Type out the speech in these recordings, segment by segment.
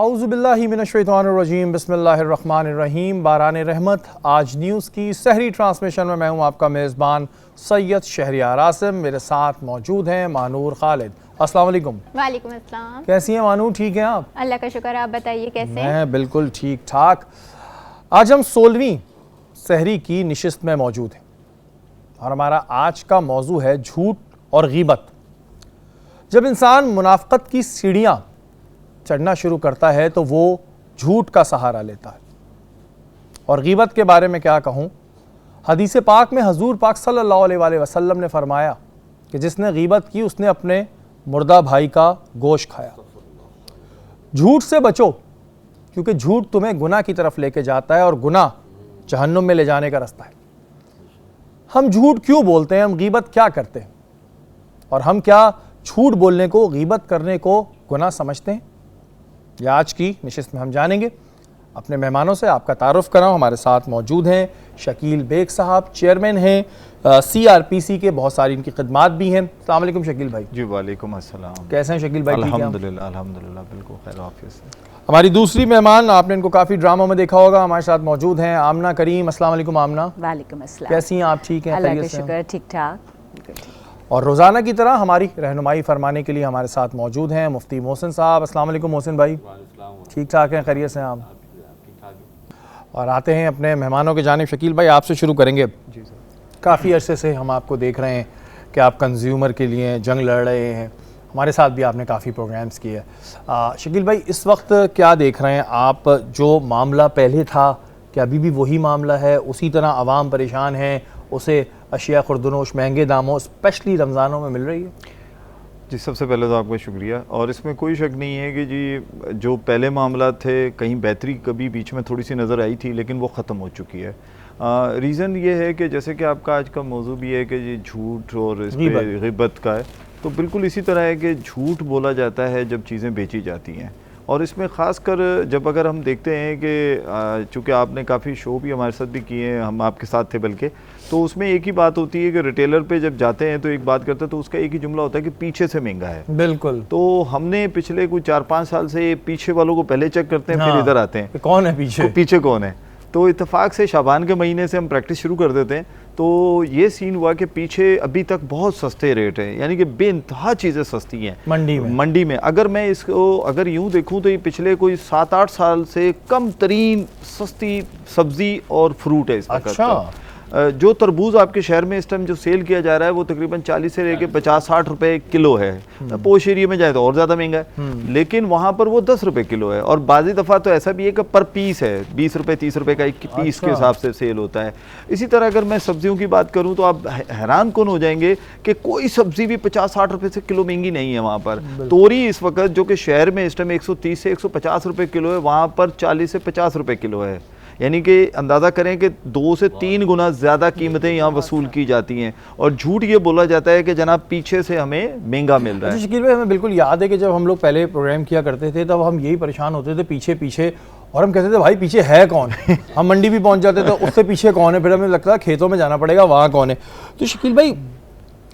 आऊज़ुबिल्लाहि मिनश्शैतानिर्रजीम बिस्मिल्लाहिर्रहमानिर्रहीम। बारान रहमत आज न्यूज़ की सहरी ट्रांसमिशन में मैं हूँ आपका मेज़बान सैयद शहरियार आसिम। मेरे साथ मौजूद हैं मानूर खालिद। अस्सलाम वालेकुम। वालेकुम अस्सलाम। कैसी हैं मानूर, ठीक हैं आप? अल्लाह का शुक्र, आप बताइए कैसे हैं? मैं बिल्कुल ठीक ठाक। आज हम 16वीं सहरी की निशिस्त में मौजूद हैं और हमारा आज का मौजू है झूठ और गीबत। जब इंसान मुनाफ़क़त की सीढ़ियाँ चढ़ना शुरू करता है तो वो झूठ का सहारा लेता है। और गीबत के बारे में क्या कहूँ, हदीस पाक में हजूर पाक सल्लल्लाहु अलैहि वसल्लम ने फरमाया कि जिसने गीबत की उसने अपने मुर्दा भाई का गोश्त खाया। झूठ से बचो क्योंकि झूठ तुम्हें गुनाह की तरफ लेके जाता है और गुनाह जहन्नुम में ले जाने का रास्ता है। हम झूठ क्यों बोलते हैं, हम गीबत क्या करते हैं और हम क्या झूठ बोलने को, गीबत करने को गुनाह समझते हैं, यह आज की निशिस्त में हम जानेंगे। अपने मेहमानों से आपका तारुफ कराऊं। हमारे साथ मौजूद हैं शकील बेग साहब, चेयरमैन हैं CRPC के, बहुत सारी इनकी खिदमात भी हैं। अस्सलाम वालेकुम शकील भाई। जी वालेकुम अस्सलाम। कैसे हैं शकील भाई? अल्हम्दुलिल्लाह अल्हम्दुलिल्लाह बिल्कुल खैर आफियत से। हमारी दूसरी मेहमान, आपने इनको काफ़ी ड्रामों में देखा होगा, हमारे साथ मौजूद हैं आमना करीम। अस्सलाम वालेकुम आमना। वालेकुम अस्सलाम। कैसी हैं आप? ठीक हैं? अल्लाह का खैरियत से? शुक्र, ठीक ठाक। और रोज़ाना की तरह हमारी रहनुमाई फरमाने के लिए हमारे साथ मौजूद हैं मुफ्ती मोहसिन साहब। अस्सलाम वालेकुम मोहसिन भाई। ठीक ठाक हैं? खैरियत से हैं आप? और आते हैं अपने मेहमानों के जानिब। शकील भाई आपसे शुरू करेंगे। जी सर। काफ़ी अरसे से हम आपको देख रहे हैं कि आप कंज्यूमर के लिए जंग लड़ रहे हैं, हमारे साथ भी आपने काफ़ी प्रोग्राम्स किए। शकील भाई इस वक्त क्या देख रहे हैं आप? जो मामला पहले था कि अभी भी वही मामला है, उसी तरह आवाम परेशान है, उसे अशिया खुर्दनोश महंगे दामों स्पेशली रमज़ानों में मिल रही है? जी सबसे पहले तो आपका शुक्रिया। और इसमें कोई शक नहीं है कि जी जो पहले मामला थे, कहीं बेहतरी कभी बीच में थोड़ी सी नज़र आई थी लेकिन वो ख़त्म हो चुकी है। रीज़न ये है कि जैसे कि आपका आज का मौजू भी है कि जी झूठ और इस पर गिबत का है, तो बिल्कुल इसी तरह है कि झूठ बोला जाता है जब चीज़ें बेची जाती हैं। और इसमें ख़ास कर जब अगर हम देखते हैं कि चूँकि आपने काफ़ी शो भी हमारे साथ भी किए हैं, हम आपके साथ थे बल्कि, तो उसमें एक ही बात होती है कि रिटेलर पे जब जाते हैं तो एक बात करते हैं तो उसका एक ही जुमला होता है कि पीछे से महंगा है। बिल्कुल। तो हमने पिछले कुछ 4-5 साल से पीछे वालों को पहले चेक करते हैं, फिर इधर आते हैं कौन है पीछे, पीछे कौन है। तो इत्तेफाक से शाबान के महीने से हम प्रैक्टिस शुरू कर देते हैं। तो ये सीन हुआ कि पीछे अभी तक बहुत सस्ते रेट हैं, यानी कि बेइंतहा चीज़ें सस्ती हैं मंडी में। अगर मैं इसको अगर यूँ देखूँ तो ये पिछले कोई 7-8 साल से कम तरीन सस्ती सब्ज़ी और फ्रूट है इस वक्त। अच्छा। जो तरबूज आपके शहर में इस टाइम जो सेल किया जा रहा है वो तकरीबन 40 से लेके 50-60 रुपए किलो है। पोश एरिया में जाए तो और ज़्यादा महंगा है, लेकिन वहाँ पर वो 10 रुपए किलो है। और बाज़ी दफ़ा तो ऐसा भी है कि पर पीस है, 20 रुपए 30 रुपए का एक पीस के हिसाब से सेल होता है। इसी तरह अगर मैं सब्जियों की बात करूँ तो आप हैरान कौन हो जाएंगे कि कोई सब्जी भी 50-60 रुपए से किलो महंगी नहीं है वहाँ पर। तोरी इस वक्त जो कि शहर में इस टाइम 130 से 150 रुपए किलो है, वहाँ पर 40 से 50 रुपए किलो है। यानी कि अंदाज़ा करें कि 2 से 3 गुना ज़्यादा कीमतें यहाँ वसूल की जाती हैं। और झूठ ये बोला जाता है कि जनाब पीछे से हमें महंगा मिल रहा है। शकील भाई हमें बिल्कुल याद है कि जब हम लोग पहले प्रोग्राम किया करते थे तब हम यही परेशान होते थे पीछे पीछे, और हम कहते थे भाई पीछे है कौन। हम मंडी भी पहुँच जाते तो उससे पीछे कौन है, फिर हमें लगता है खेतों में जाना पड़ेगा, वहाँ कौन है। तो शकील भाई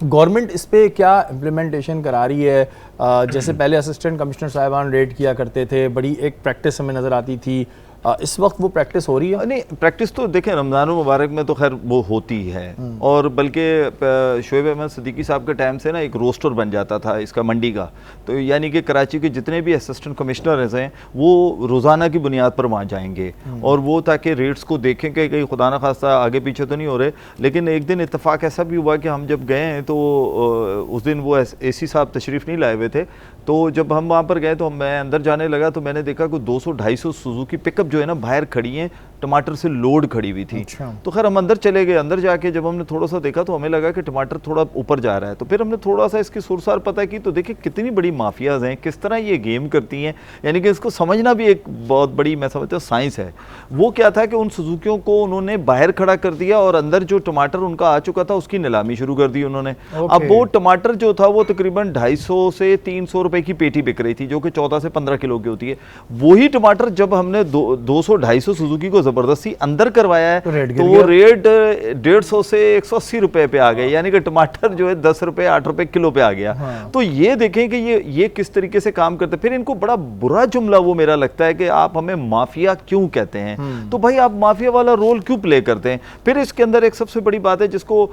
गवर्नमेंट इस पर क्या इम्प्लीमेंटेशन करा रही है? जैसे पहले असिस्टेंट कमिश्नर साहिबान रेड किया करते थे, बड़ी एक प्रैक्टिस हमें नज़र आती थी, इस वक्त वो प्रैक्टिस हो रही है? नहीं, प्रैक्टिस तो देखें रमज़ान मुबारक में तो खैर वो होती है। और बल्कि शोएब अहमद सिद्दीकी साहब के टाइम से ना एक रोस्टर बन जाता था इसका मंडी का। तो यानी कि कराची के जितने भी असिस्टेंट कमिश्नर हैं वो रोज़ाना की बुनियाद पर वहाँ जाएंगे और वो ताकि रेट्स को देखें कि कहीं खुदा न खास्ता आगे पीछे तो नहीं हो रहे। लेकिन एक दिन इत्तेफाक ऐसा भी हुआ कि हम जब गए हैं तो उस दिन वो AC साहब तशरीफ़ नहीं लाए हुए थे। तो जब हम वहाँ पर गए तो मैं अंदर जाने लगा तो मैंने देखा कि 200-250 सुजुकी पिकअप जो है ना बाहर खड़ी हैं, टमाटर से लोड खड़ी हुई थी। अच्छा। तो खैर हम अंदर चले गए। अंदर जाके जब हमने थोड़ा सा देखा तो हमें लगा कि टमाटर थोड़ा ऊपर जा रहा है। तो फिर हमने थोड़ा सा इसकी सुरसार पता की तो देखिए कितनी बड़ी माफियाज हैं, किस तरह ये गेम करती हैं। यानी कि इसको समझना भी एक बहुत बड़ी, मैं समझता हूँ, साइंस है। वो क्या था कि उन सुजुकियों को उन्होंने बाहर खड़ा कर दिया और अंदर जो टमाटर उनका आ चुका था उसकी नीलामी शुरू कर दी उन्होंने। अब वो टमाटर जो था वो तकरीबन 250 से 300 रुपए की पेटी बिक रही थी, जो कि 14 से 15 किलो की होती है। वही टमाटर जब हमने 200-250 सुजुकी को जबरदस्ती अंदर करवाया है तो रेट गिर तो वो रेट 150 से 180 रुपए पे आ गए, यानी कि टमाटर जो है 10 रुपए 8 रुपए किलो पे आ गया। हाँ। तो ये देखें कि ये किस तरीके से काम करते हैं। फिर इनको बड़ा बुरा जुमला वो मेरा लगता है कि आप हमें माफिया क्यों कहते हैं, तो भाई आप माफिया वाला रोल क्यों प्ले करते हैं। फिर इसके अंदर एक सबसे बड़ी बात है जिसको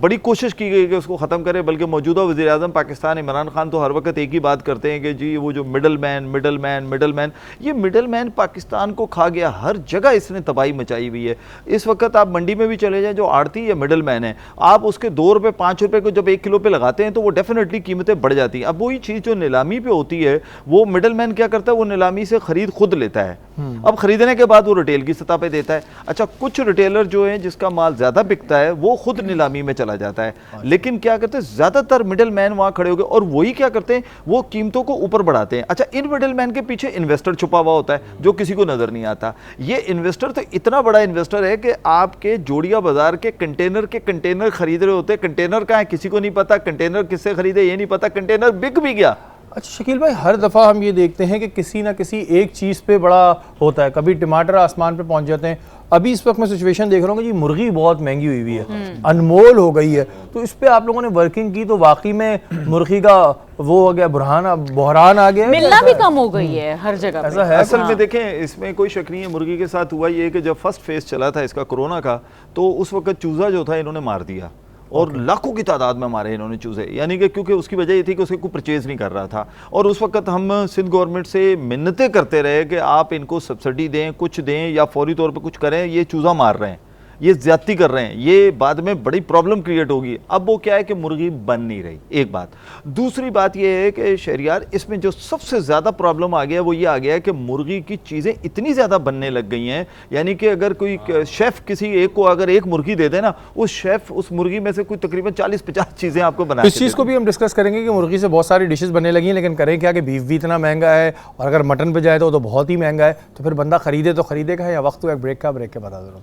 बड़ी कोशिश की गई कि उसको खत्म करें, बल्कि मौजूदा वज़ीर आज़म पाकिस्तान इमरान खान तो हर वक्त एक ही बात करते हैं कि जी वो जो मिडल मैन, ये मिडल मैन पाकिस्तान को खा गया। हर जगह इसने तबाही मचाई हुई है। इस वक्त आप मंडी में भी चले जाएं, जो आड़ती या मिडल मैन है, आप उसके 2 रुपए 5 रुपए को जब 1 किलो पे लगाते हैं तो वो डेफिनेटली कीमतें बढ़ जाती हैं। अब वही चीज़ जो नीलामी पे होती है वो मिडल मैन क्या करता है, वो नीलामी से खरीद खुद लेता है। अब खरीदने के बाद वो रिटेल की सतह पे देता है। अच्छा, कुछ रिटेलर जो है जिसका माल ज्यादा बिकता है वो खुद नीलामी में चला जाता है, लेकिन क्या करते हैं ज्यादातर मिडल मैन वहां खड़े हो गए और वही क्या करते हैं, वो कीमतों को ऊपर बढ़ाते हैं। अच्छा, इन मिडल मैन के पीछे इन्वेस्टर छुपा हुआ होता है जो किसी को नजर नहीं आता। ये इन्वेस्टर तो इतना बड़ा इन्वेस्टर है कि आपके जोड़िया बाजार के कंटेनर खरीद रहे होते हैं। कंटेनर कहाँ है किसी को नहीं पता, कंटेनर किससे खरीदे ये नहीं पता, कंटेनर बिक भी गया। अच्छा शकील भाई, हर दफ़ा हम ये देखते हैं कि किसी ना किसी एक चीज़ पे बड़ा होता है। कभी टमाटर आसमान पे पहुंच जाते हैं। अभी इस वक्त मैं सिचुएशन देख रहा हूँ कि जी मुर्गी बहुत महंगी हुई है, अनमोल हो गई है। तो इस पे आप लोगों ने वर्किंग की तो वाकई में मुर्गी का वो हो गया बहरान आ गया, मिलना भी कम हो गई है हर जगह पे। ऐसा है। असल में देखें, इसमें कोई शक नहीं है, मुर्गी के साथ हुआ ये कि जब फर्स्ट फेज चला था इसका कोरोना का, तो उस वक्त चूजा जो था इन्होंने मार दिया और लाखों की तादाद में मारे इन्होंने चूजे, यानी कि क्योंकि उसकी वजह ये थी कि उसके कोई परचेज नहीं कर रहा था। और उस वक्त हम सिंध गवर्नमेंट से मिन्नतें करते रहे कि आप इनको सब्सिडी दें, कुछ दें या फौरी तौर पे कुछ करें, ये चूजा मार रहे हैं, ये ज्यादती कर रहे हैं, ये बाद में बड़ी प्रॉब्लम क्रिएट होगी। अब वो क्या है कि मुर्गी बन नहीं रही, एक बात। दूसरी बात ये है कि शहरियार इसमें जो सबसे ज़्यादा प्रॉब्लम आ गया वो ये आ गया है कि मुर्गी की चीज़ें इतनी ज़्यादा बनने लग गई हैं, यानी कि अगर कोई शेफ़ किसी एक को अगर एक मुर्गी दे दे ना, उस शेफ़ उस मुर्गी में से कोई तकरीबन 40-50 चीज़ें आपको बना। इस चीज़ को भी हम डिस्कस करेंगे कि मुर्गी से बहुत सारी डिशेस बनने लगी हैं, लेकिन करें क्या कि बीफ भी इतना महंगा है और अगर मटन पे जाए तो बहुत ही महंगा है। तो फिर बंदा खरीदे तो खरीदेगा या वक्त हुआ एक ब्रेक के बता दो।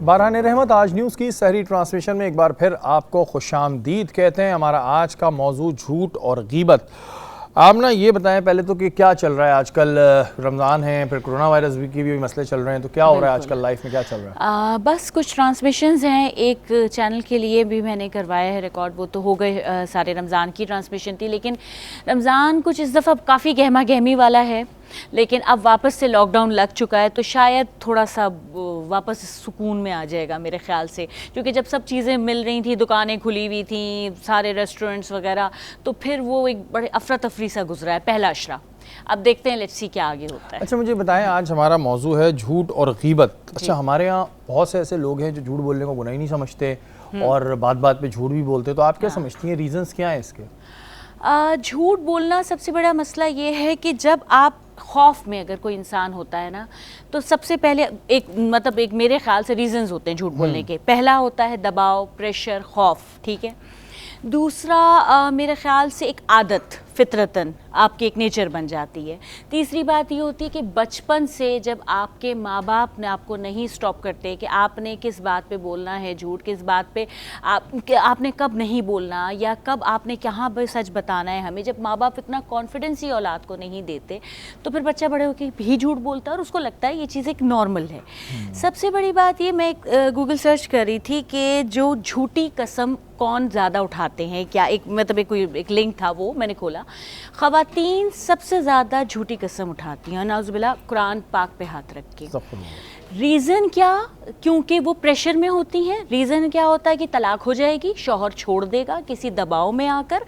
बारहाने रहमत आज न्यूज़ की सहरी ट्रांसमिशन में एक बार फिर आपको खुशामदीद कहते हैं। हमारा आज का मौजू झूठ और गीबत। आप ना ये बताएं पहले तो कि क्या चल रहा है आजकल। रमज़ान है, फिर कोरोना वायरस की भी मसले चल रहे हैं, तो क्या हो रहा है आजकल लाइफ में, क्या चल रहा है? बस कुछ ट्रांसमिशंस हैं, एक चैनल के लिए भी मैंने करवाया है रिकॉर्ड, वो तो हो गए सारे। रमज़ान की ट्रांसमिशन थी, लेकिन रमज़ान कुछ इस दफ़ा काफ़ी गहमा गहमी वाला है, लेकिन अब वापस से लॉकडाउन लग चुका है तो शायद थोड़ा सा वापस सुकून में आ जाएगा मेरे ख्याल से, क्योंकि जब सब चीज़ें मिल रही थी, दुकानें खुली हुई थी, सारे रेस्टोरेंट्स वगैरह, तो फिर वो एक बड़े अफरा तफरी सा गुजरा है पहला अशरा। अब देखते हैं, लेट्स सी क्या आगे होता है। अच्छा मुझे बताएं, आज हमारा मौजू है झूठ और गीबत। अच्छा, हमारे यहाँ बहुत से ऐसे लोग हैं जो झूठ बोलने को गुनाह ही नहीं समझते और बात बात पे झूठ भी बोलते, तो आप क्या समझती हैं, रीजंस क्या हैं इसके? झूठ बोलना सबसे बड़ा मसला ये है कि जब आप खौफ में अगर कोई इंसान होता है ना, तो सबसे पहले एक मेरे ख्याल से रीजंस होते हैं झूठ बोलने के। पहला होता है दबाव, प्रेशर, खौफ, ठीक है। दूसरा मेरे ख्याल से एक आदत, फितरतन आपकी एक नेचर बन जाती है। तीसरी बात ये होती है कि बचपन से जब आपके माँ बाप ने आपको नहीं स्टॉप करते कि आपने किस बात पे बोलना है झूठ, किस बात पे आपने कब नहीं बोलना या कब आपने कहाँ पर सच बताना है हमें, जब माँ बाप इतना कॉन्फिडेंस ही औलाद को नहीं देते तो फिर बच्चा बड़े होकर भी झूठ बोलता है और उसको लगता है ये चीज़ एक नॉर्मल है। सबसे बड़ी बात ये, मैं गूगल सर्च कर रही थी कि जो झूठी कसम कौन ज़्यादा उठाते हैं, क्या एक लिंक था, वो मैंने खोला। ख़वातीन सबसे ज़्यादा झूठी कसम उठाती हैं, नाउज़ुबिल्लाह, कुरान पाक पे हाथ रख के। रीज़न क्या? क्योंकि वो प्रेशर में होती हैं। रीज़न क्या होता है कि तलाक हो जाएगी, शौहर छोड़ देगा किसी दबाव में आकर,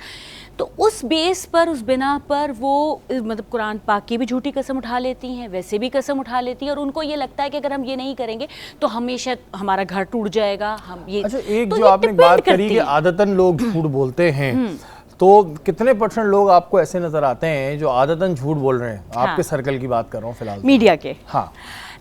तो उस बेस पर, उस बिना पर वो कुरान पाक की भी झूठी कसम उठा लेती हैं, वैसे भी कसम उठा लेती हैं और उनको ये लगता है कि अगर हम ये नहीं करेंगे तो हमेशा हमारा घर टूट जाएगा, हम ये। अच्छा, एक जो आपने बात करी कि आदतन लोग झूठ बोलते हैं, तो कितने % लोग आपको ऐसे नजर आते हैं जो आदतन झूठ बोल रहे हैं? आपके सर्कल की बात कर रहा हूँ फिलहाल, मीडिया के। हाँ,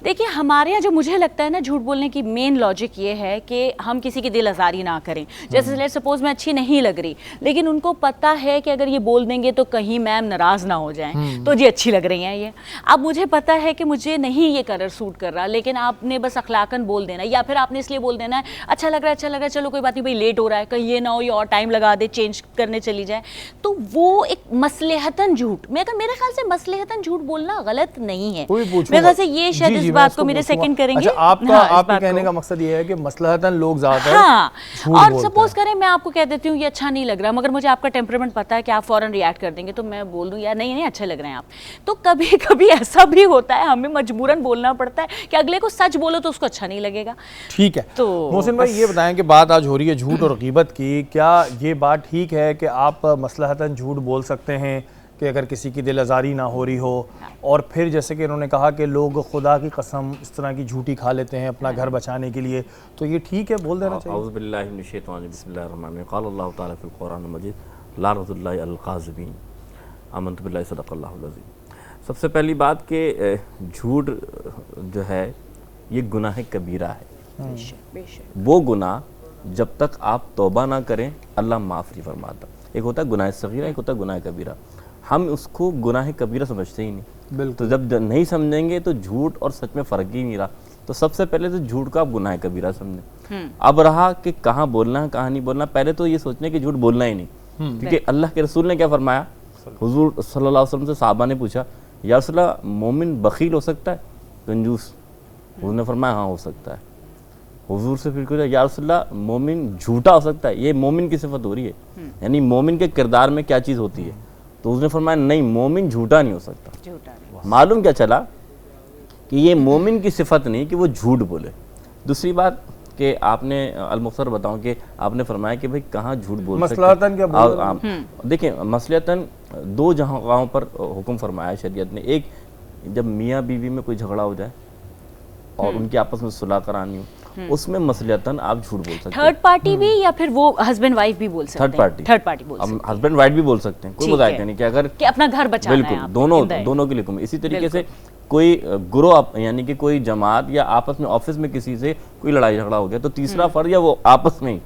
देखिए हमारे यहाँ जो मुझे लगता है ना, झूठ बोलने की मेन लॉजिक ये है कि हम किसी की दिल आज़ारी ना करें। जैसे लेट्स सपोज मैं अच्छी नहीं लग रही, लेकिन उनको पता है कि अगर ये बोल देंगे तो कहीं मैम नाराज़ ना हो जाएं, तो जी अच्छी लग रही हैं ये। अब मुझे पता है कि मुझे नहीं ये कलर सूट कर रहा, लेकिन आपने बस अखलाकन बोल देना, या फिर आपने इसलिए बोल देना है अच्छा लग रहा है, चलो कोई बात नहीं भाई, लेट हो रहा है, कहीं ये ना हो ये और टाइम लगा दे, चेंज करने चली जाए, तो वो एक मसलहतन झूठ, मेरे ख्याल से मसलहतन झूठ बोलना गलत नहीं है। मेरे ख्याल से ये शायद इस बात को मेरे सेकंड करेंगे। अच्छा, आपके कहने का मकसद ये है कि मसलहतन लोग ज्यादातर हाँ, झूठ और बोलते सपोज करें मैं आपको कह देती हूँ ये अच्छा नहीं लग रहा, मगर मुझे आपका टेम्परामेंट पता है कि आप फौरन रिएक्ट कर देंगे, तो मैं बोल दूँ यार नहीं अच्छे लग रहे हैं आप। तो कभी कभी ऐसा भी होता है, हमें मजबूरन बोलना पड़ता है कि अगले को सच बोलो तो उसको अच्छा नहीं लगेगा। ठीक है, तो मोहसिन भाई ये बताएं कि बात आज हो रही है झूठ और गीबत की, क्या ये बात ठीक है कि आप मसलहतन झूठ बोल सकते हैं कि अगर किसी की दिल आज़ारी ना हो रही हो, और फिर जैसे कि इन्होंने कहा कि लोग खुदा की कसम इस तरह की झूठी खा लेते हैं अपना घर बचाने के लिए, तो ये ठीक है, बोल देना चाहिए? औज़ु बिल्लाहि मिनश शैतानिर बिस्मिल्लाहिर रहमानिर रहीम, क़ाल अल्लाहु तआला फ़िल क़ुरआनिल मजीद लानतुल्लाहि अलल काज़िबीन आमनतु बिल्लाहि सदक़ल्लाहुल अज़ीम। सबसे पहली बात कि झूठ जो है ये गुनाह कबीरा है। वो गुनाह जब तक आप तौबा ना करें अल्लाह माफ़ नहीं फरमाता। एक होता है गुनाह सगीरा, एक होता है गुनाह कबीरा। हम उसको गुनाह कबीरा समझते ही नहीं। बिल्कुल। तो जब नहीं समझेंगे तो झूठ और सच में फ़र्क ही नहीं रहा। तो सबसे पहले तो झूठ को आप गुनाह कबीरा समझें। अब रहा कि कहाँ बोलना है कहाँ नहीं बोलना, पहले तो ये सोचने कि झूठ बोलना ही नहीं, क्योंकि अल्लाह के रसूल ने क्या फरमाया, हुजूर सल्लल्लाहु अलैहि वसल्लम से साहबा ने पूछा या रसूल अल्लाह मोमिन बखील हो सकता है, कंजूस? हुजूर ने फरमाया हाँ हो सकता है। हुजूर से फिर पूछा या रसूल अल्लाह मोमिन झूठा हो सकता है? ये मोमिन की सिफत हो रही है, यानी मोमिन के किरदार में क्या चीज़ होती है? तो उसने फरमाया नहीं, मोमिन झूठा नहीं हो सकता। मालूम क्या चला कि ये मोमिन की सिफत नहीं कि वो झूठ बोले। दूसरी बात कि आपने अलमुख्तर बताऊं कि आपने फरमाया कि भाई कहाँ झूठ बोल सकते हैं। मसलहतन क्या बोल रहे हैं? देखिए मसलहतन दो जगहों पर हुक्म फरमाया शरीयत ने। एक, जब मियाँ बीवी में कोई झगड़ा हो जाए और उनकी आपस में सुलह करानी हो, उसमें मसलहतन आप झूठ बोल सकते हैं। थर्ड पार्टी भी, या फिर वो हस्बैंड वाइफ भी बोल सकते हैं? थर्ड पार्टी बोल सकते हैं। हस्बैंड वाइफ भी बोल सकते हैं, कोई बुराई नहीं कि अगर कि अपना घर बचाना है बिल्कुल आपने, दोनों के लिए हुक्म। इसी तरीके से कोई ग्रोह यानी कि कोई जमात या आपस में ऑफिस में किसी से कोई लड़ाई झगड़ा हो गया, तो तीसरा फर्ज या वो आपस में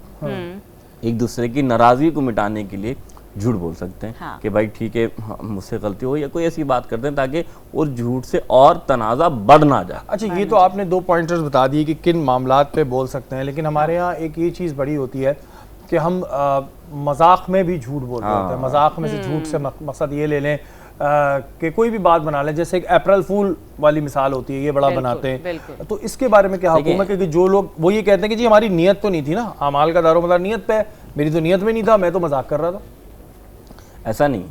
एक दूसरे की नाराजगी को मिटाने के लिए झूठ बोल सकते हैं। हाँ। कि भाई ठीक है मुझसे गलती हो, या कोई ऐसी बात करते हैं ताकि और झूठ से और तनाज़ा बढ़ ना जाए। अच्छा, ये तो आपने दो पॉइंटर्स बता दिए कि किन मामलात पे बोल सकते हैं, लेकिन हमारे यहाँ एक ये चीज़ बड़ी होती है कि हम मजाक में भी झूठ बोलते होते हैं। मजाक में से झूठ से मकसद ये ले लें कि कोई भी बात बना लें, जैसे एक अप्रैल फूल वाली मिसाल होती है, ये बड़ा बनाते हैं। तो इसके बारे में क्या हुक्म है कि जो लोग वो ये कहते हैं कि जी हमारी नीयत तो नहीं थी ना, अमाल का दारोमदार नीयत पे है, मेरी तो नीयत में नहीं था, मैं तो मजाक कर रहा था। ऐसा नहीं,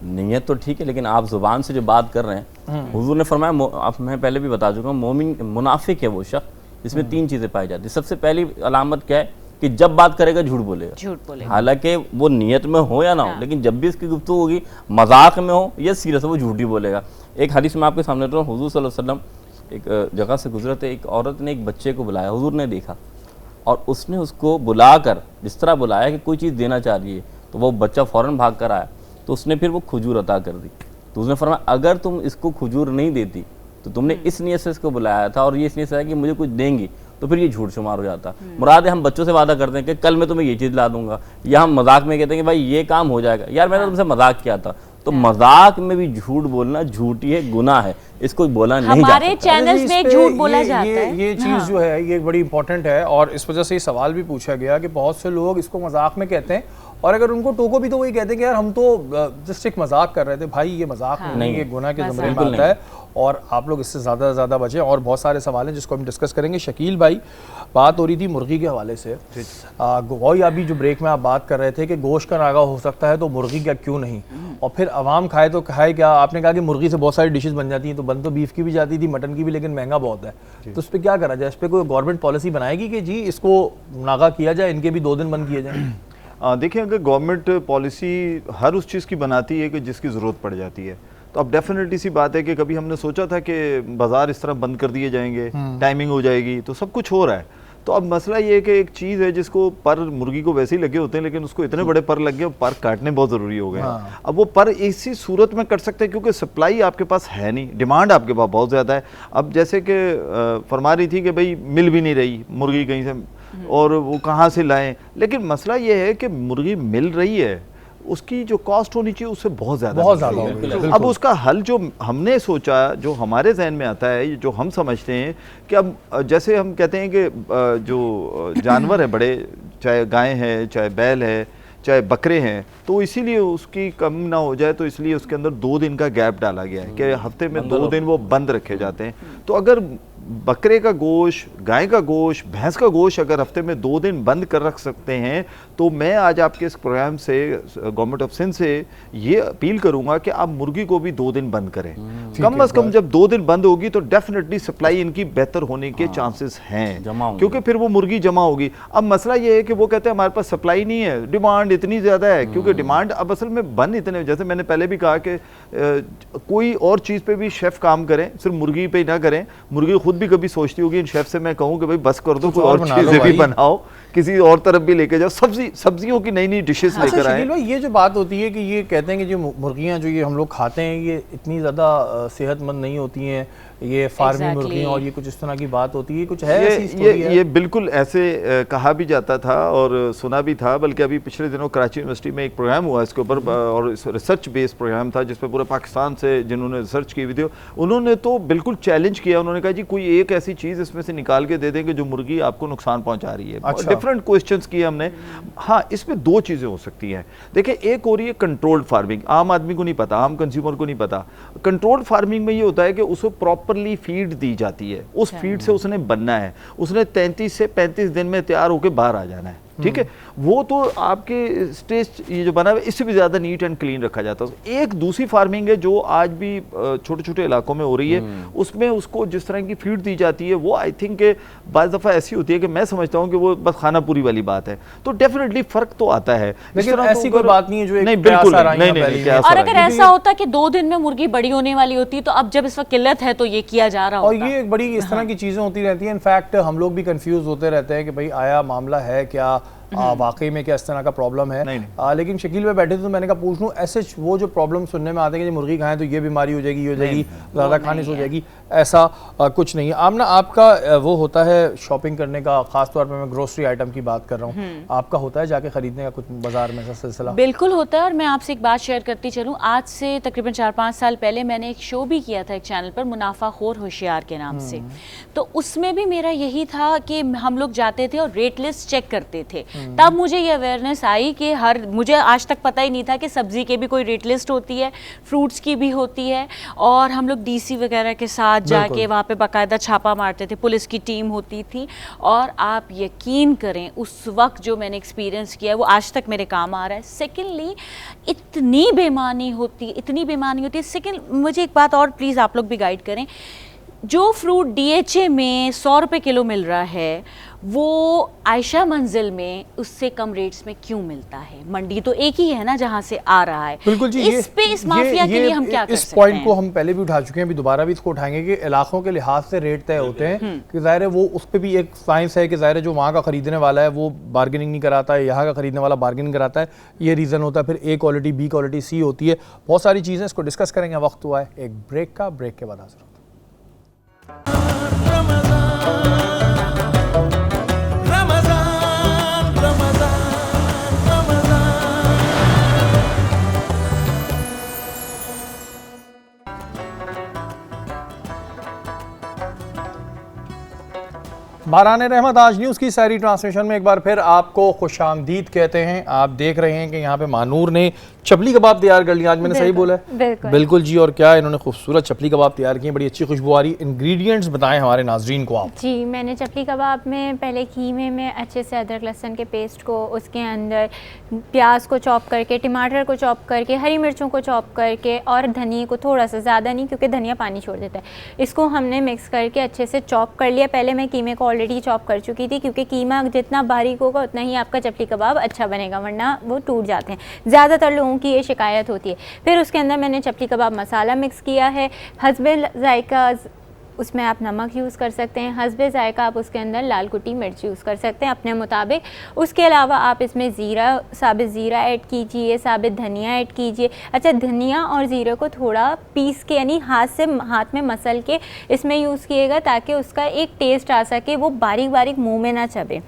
नीयत तो ठीक है, लेकिन आप जुबान से जो बात कर रहे हैं, हुजूर ने फरमाया, आप मैं पहले भी बता चुका हूँ, मोमिन मुनाफिक है वो शख्स जिसमें तीन चीज़ें पाई जाती है। सबसे पहली अलामत क्या है कि जब बात करेगा झूठ बोलेगा। हालांकि वो नीयत में हो या ना हो, लेकिन जब भी इसकी गुफ्तगू होगी मजाक में हो या सीरियस हो, वो झूठ ही बोलेगा। एक हदीस में आपके सामने तो हुजूर सल्लल्लाहु अलैहि वसल्लम एक जगह से गुजरे थे, एक औरत ने एक बच्चे को बुलाया, हुजूर ने देखा और उसने उसको बुलाकर जिस तरह बुलाया कि कोई चीज़ देना चाह रही है, तो वो बच्चा फ़ौरन भाग कर आया, तो उसने फिर वो खजूर अता कर दी। तो उसने फरमाया अगर तुम इसको खजूर नहीं देती तो तुमने इस नियत से इसको बुलाया था और ये इस नियत से आया कि मुझे कुछ देंगी, तो फिर ये झूठ शुमार हो जाता। मुराद है हम बच्चों से वादा करते हैं कि कल मैं तुम्हें ये चीज़ ला दूंगा, या हम मजाक में कहते हैं कि भाई ये काम हो जाएगा, यार मैंने तुमसे मजाक किया था। तो मजाक में भी झूठ बोलना झूठी है, गुनाह है, इसको बोला नहीं जाता। हमारे चैनल्स में झूठ बोला जाता है। ये चीज़ जो है ये बड़ी इंपॉर्टेंट है, और इस वजह से ये सवाल भी पूछा गया कि बहुत से लोग इसको मजाक में कहते हैं, और अगर उनको टोको भी तो वही कहते हैं कि यार हम तो जस्ट एक मजाक कर रहे थे। भाई ये मजाक नहीं, ये गुनाह के ज़मरे में आता है, और आप लोग इससे ज़्यादा से ज़्यादा बचें। और बहुत सारे सवाल हैं जिसको हम डिस्कस करेंगे। शकील भाई, बात हो रही थी मुर्गी के हवाले से, वही अभी जो ब्रेक में आप बात कर रहे थे कि गोश्त का नागा हो सकता है तो मुर्गी का क्यों नहीं, और फिर अवाम खाए तो खाए क्या। आपने कहा कि मुर्गी से बहुत सारी डिशेस बन जाती हैं, तो बन तो बीफ की भी जाती थी, मटन की भी, लेकिन महंगा बहुत है, तो उस पर क्या करा जाए? इस पर कोई गवर्नमेंट पॉलिसी बनाएगी कि जी इसको नागा किया जाए, इनके भी 2 दिन बंद किए जाए? देखिए, अगर गवर्नमेंट पॉलिसी हर उस चीज़ की बनाती है कि जिसकी ज़रूरत पड़ जाती है, तो अब डेफिनेटली सी बात है कि कभी हमने सोचा था कि बाज़ार इस तरह बंद कर दिए जाएंगे, टाइमिंग हो जाएगी, तो सब कुछ हो रहा है। तो अब मसला ये है कि एक चीज़ है जिसको पर मुर्गी को वैसे ही लगे होते हैं, लेकिन उसको इतने बड़े पर लग गए, पर काटने बहुत ज़रूरी हो गए। अब वो पर इसी सूरत में कट सकते हैं क्योंकि सप्लाई आपके पास है नहीं, डिमांड आपके पास बहुत ज़्यादा है। अब जैसे कि फरमा रही थी कि भाई मिल भी नहीं रही मुर्गी कहीं से, और वो कहाँ से लाएं, लेकिन मसला ये है कि मुर्गी मिल रही है, उसकी जो कॉस्ट होनी चाहिए उससे बहुत ज़्यादा होगी। अब उसका हल जो हमने सोचा, जो हमारे जहन में आता है, जो हम समझते हैं कि अब जैसे हम कहते हैं कि जो जानवर है बड़े, चाहे गाय है, चाहे बैल है, चाहे बकरे हैं, तो इसीलिए उसकी कम ना हो जाए, तो इसलिए उसके अंदर 2 दिन का गैप डाला गया है कि हफ्ते में 2 दिन वो बंद रखे जाते हैं। तो अगर बकरे का गोश्त, गाय का गोश्त, भैंस का गोश्त अगर हफ्ते में 2 दिन बंद कर रख सकते हैं, तो मैं आज आपके इस प्रोग्राम से, गवर्नमेंट ऑफ सिंध से ये अपील करूंगा कि आप मुर्गी को भी 2 दिन बंद करें। कम से कम जब 2 दिन बंद होगी तो डेफिनेटली सप्लाई इनकी बेहतर होने के चांसेस हैं, क्योंकि फिर वो मुर्गी जमा होगी। अब मसला ये है कि वो कहते हैं हमारे पास सप्लाई नहीं है, डिमांड इतनी ज़्यादा है, क्योंकि डिमांड अब असल में बन इतने, जैसे मैंने पहले भी कहा कि कोई और चीज़ पे भी शेफ़ काम करें, सिर्फ मुर्गी पे ना करें। मुर्गी खुद भी कभी सोचती होगी इन शेफ से मैं कहूँ कि भाई बस कर दो, कोई और चीजें भी बनाओ, किसी और तरफ भी लेके जाओ, सब्जियों की नई नई डिशेस लेकर आए। भाई ये जो बात होती है कि ये कहते हैं कि जो मुर्गियां जो ये हम लोग खाते हैं ये इतनी ज़्यादा सेहतमंद नहीं होती हैं, ये फार्मी मुर्गियां, और ये कुछ इस तरह की बात होती है, कुछ है ये बिल्कुल ऐसे कहा भी जाता था और सुना भी था। बल्कि अभी पिछले दिनों कराची यूनिवर्सिटी में एक प्रोग्राम हुआ इसके ऊपर, और रिसर्च बेस्ड प्रोग्राम था जिसमें पूरे पाकिस्तान से जिन्होंने रिसर्च की हुई थी, उन्होंने तो बिल्कुल चैलेंज किया। उन्होंने कहा जी कोई एक ऐसी चीज़ इसमें से निकाल के दे दें कि जो मुर्गी आपको नुकसान पहुंचा रही है। डिफरेंट क्वेश्चंस किए हमने। हाँ, इसमें 2 चीज़ें हो सकती हैं। देखिए, एक हो रही है कंट्रोल्ड फार्मिंग, आम आदमी को नहीं पता, आम कंज्यूमर को नहीं पता। कंट्रोल्ड फार्मिंग में ये होता है कि उसको प्रॉपरली फीड दी जाती है, उस फीड से उसने बनना है, उसने 33 से 35 दिन में तैयार होकर बाहर आ जाना है, ठीक है। वो तो आपके स्टेज ये जो बना है इससे भी ज़्यादा नीट एंड क्लीन रखा जाता है। एक दूसरी फार्मिंग है जो आज भी छोटे छोटे इलाकों में हो रही है, उसमें उसको जिस तरह की फीड दी जाती है वो आई थिंक बाज़ दफ़ा ऐसी होती है कि मैं समझता हूँ कि वो बस खाना पूरी वाली बात है। तो डेफिनेटली फ़र्क तो आता है, लेकिन ऐसी कोई बात नहीं है जो नहीं, बिल्कुल नहीं। और अगर ऐसा होता कि 2 दिन में मुर्गी बड़ी होने वाली होती, तो अब जब इस वक्त किल्लत है तो ये किया जा रहा होता। और ये बड़ी इस तरह की चीज़ें होती रहती हैं। इनफैक्ट हम लोग भी कंफ्यूज होते रहते हैं कि भाई आया मामला है क्या, वाकई में क्या इस तरह का प्रॉब्लम है। लेकिन शकील में बैठे थे तो मैंने कहा पूछ लूँ, ऐसे वो जो प्रॉब्लम सुनने में आते हैं कि मुर्गी खाएं तो ये बीमारी हो जाएगी, ये हो जाएगी, ज़्यादा खाने से हो जाएगी, ऐसा कुछ नहीं है। आमना, आपका वो होता है शॉपिंग करने का, खासतौर पर मैं ग्रोसरी आइटम की बात कर रहा हूँ, आपका होता है जाके खरीदने का कुछ बाजार में ऐसा सिलसिला? बिल्कुल होता है। और मैं आपसे एक बात शेयर करती चलूँ, आज से तकरीबन 4-5 साल पहले मैंने एक शो भी किया था एक चैनल पर, मुनाफाखोर होशियार के नाम से। तो उसमें भी मेरा यही था कि हम लोग जाते थे और रेट लिस्ट चेक करते थे। तब मुझे ये अवेयरनेस आई कि मुझे आज तक पता ही नहीं था कि सब्जी के भी कोई रेट लिस्ट होती है, फ्रूट्स की भी होती है। और हम लोग डीसी वगैरह के साथ जाके वहाँ पे बाकायदा छापा मारते थे, पुलिस की टीम होती थी। और आप यकीन करें उस वक्त जो मैंने एक्सपीरियंस किया वो आज तक मेरे काम आ रहा है। सेकेंडली, इतनी बेईमानी होती है। सेकेंड, मुझे एक बात और प्लीज़ आप लोग भी गाइड करें, जो फ्रूट DHA में 100 रुपये किलो मिल रहा है वो आयशा मंजिल में उससे कम रेट्स में क्यों मिलता है? मंडी तो एक ही है ना जहां से आ रहा है। बिल्कुल जी, इस माफिया के लिए हम क्या कर सकते हैं? इस पॉइंट को हम पहले भी उठा चुके हैं, अभी दोबारा भी इसको उठाएंगे कि इलाकों के लिहाज से रेट तय होते हैं कि ज़ाहिर है वो उस पर भी एक साइंस है कि ज़ाहिर है जो वहाँ का खरीदने वाला है वो बार्गेनिंग नहीं कराता है, यहाँ का खरीदने वाला बार्गेनिंग कराता है, ये रीज़न होता है। फिर A quality, B quality, C होती है, बहुत सारी चीज़ें, इसको डिस्कस करेंगे। वक्त हुआ है एक ब्रेक का, ब्रेक के बाद हाजिर। बाराने रहमत आज न्यूज़ की सारी ट्रांसलेशन में एक बार फिर आपको खुशामदीद कहते हैं। आप देख रहे हैं कि यहाँ पे मानूर ने चपली कबाब तैयार कर लिया। आज मैंने सही बोला है? बिल्कुल जी। और क्या इन्होंने खूबसूरत चपली कबाब तैयार किए, बड़ी अच्छी खुशबू आ रही। इंग्रेडिएंट्स बताएं हमारे नाजरीन को आप। जी, मैंने चपली कबाब में पहले कीमे में अच्छे से अदरक लहसुन के पेस्ट को, उसके अंदर प्याज को चॉप करके, टमाटर को चॉप करके, हरी मिर्चों को चॉप करके और धनिया को थोड़ा सा, ज़्यादा नहीं क्योंकि धनिया पानी छोड़ देता है, इसको हमने मिक्स करके अच्छे से चॉप कर लिया। पहले मैं कीमे को ऑलरेडी चॉप कर चुकी थी क्योंकि कीमा जितना बारीक होगा उतना ही आपका चपली कबाब अच्छा बनेगा, वरना वो टूट जाते हैं। ज़्यादातर लोगों की ये शिकायत होती है। फिर उसके अंदर मैंने चपली कबाब मसाला मिक्स किया है, हस्बे जायका उसमें आप नमक यूज़ कर सकते हैं, हस्बे ज़ायका आप उसके अंदर लाल कुटी मिर्च यूज़ कर सकते हैं अपने मुताबिक। उसके अलावा आप इसमें ज़ीरा, साबित ज़ीरा ऐड कीजिए, साबित धनिया ऐड कीजिए। अच्छा, धनिया और ज़ीरे को थोड़ा पीस के यानी हाथ में मसल के इसमें यूज़ किएगा ताकि उसका एक टेस्ट आ सके, वो बारीक बारीक मुँह में ना चबे,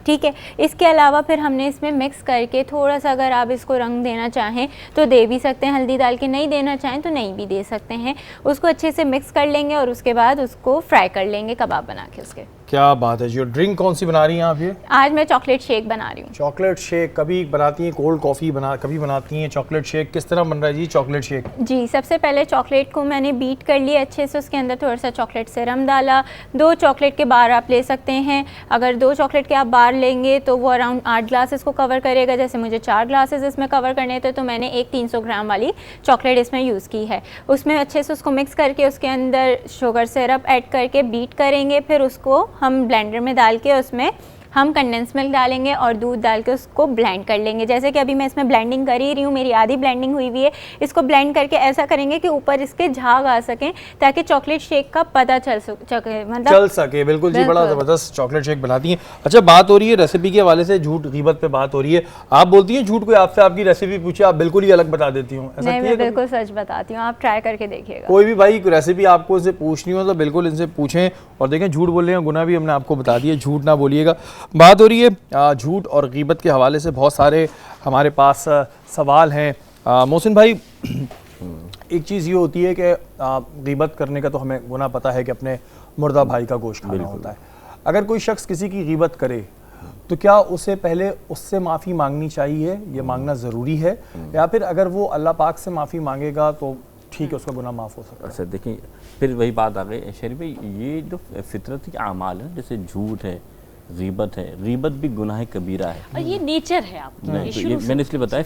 ठीक है। इसके अलावा फिर हमने इसमें मिक्स करके थोड़ा सा अगर आप इसको रंग देना चाहें तो दे भी सकते हैं, हल्दी डाल के नहीं देना चाहें तो नहीं भी दे सकते हैं। उसको अच्छे से मिक्स कर लेंगे और उसके बाद उसको फ्राई कर लेंगे कबाब बना के उसके। क्या बात है जी। और ड्रिंक कौन सी बना रही हैं आप ये? आज मैं चॉकलेट शेक बना रही हूँ। चॉकलेट शेक कभी बनाती हैं, कोल्ड कॉफ़ी कभी बनाती हैं, चॉकलेट शेक किस तरह बन रहा है जी चॉकलेट शेक? जी, सबसे पहले चॉकलेट को मैंने बीट कर लिया अच्छे से, उसके अंदर थोड़ा सा चॉकलेट सिरम डाला। 2 चॉकलेट के बार आप ले सकते हैं। अगर 2 चॉकलेट के आप बार लेंगे तो वो अराउंड 8 ग्लासेस को कवर करेगा। जैसे मुझे 4 ग्लासेस इसमें कवर करने थे तो मैंने एक 300 ग्राम वाली चॉकलेट इसमें यूज़ की है। उसमें अच्छे से उसको मिक्स करके उसके अंदर शुगर सिरप ऐड करके बीट करेंगे। फिर उसको हम ब्लेंडर में डाल के उसमें हम कंडेंस मिल्क डालेंगे और दूध डाल के उसको ब्लेंड कर लेंगे। जैसे कि अभी मैं इसमें ब्लेंडिंग कर ही रही हूँ, मेरी आधी ब्लेंडिंग हुई हुई है। इसको ब्लेंड करके ऐसा करेंगे कि ऊपर इसके झाग आ सकें ताकि चॉकलेट शेक का पता चल सके। बिल्कुल जी, बड़ा ज़बरदस्त चॉकलेट शेक बनाती हैं। अच्छा, बात हो रही है रेसिपी के हवाले से, झूठ गीबत पे बात हो रही है। आप बोलती हैं झूठ कोई आपसे आपकी रेसिपी पूछे आप बिल्कुल ही अलग बता देती हूँ, ऐसा नहीं, किया मैं कभी? बिल्कुल सच बताती हूँ, आप ट्राई करके देखिएगा। कोई भी भाई रेसिपी आपको इनसे पूछनी हो तो बिल्कुल इनसे पूछें और देखें झूठ बोलने का गुनाह भी हमने आपको बता दिया, झूठ ना बोलिएगा। बात हो रही है झूठ और गीबत के हवाले से, बहुत सारे हमारे पास सवाल हैं। मोहसिन भाई, एक चीज़ ये होती है कि गीबत करने का तो हमें गुनाह पता है कि अपने मुर्दा भाई का गोश्त खाना होता है। अगर कोई शख्स किसी की गीबत करे तो क्या उसे पहले उससे माफ़ी मांगनी चाहिए, ये मांगना ज़रूरी है, या फिर अगर वो अल्लाह पाक से माफ़ी मांगेगा तो ठीक है उसका गुनाह माफ़ हो सकता है? अच्छा देखिए, फिर वही बात आ गई शरीफ भाई, ये जो फितरती आमाल है जैसे झूठ है, गीबत है, गीबत भी गुनाह कबीरा है और ये नेचर है आपका, नहीं, तो ये मैंने इसलिए बताया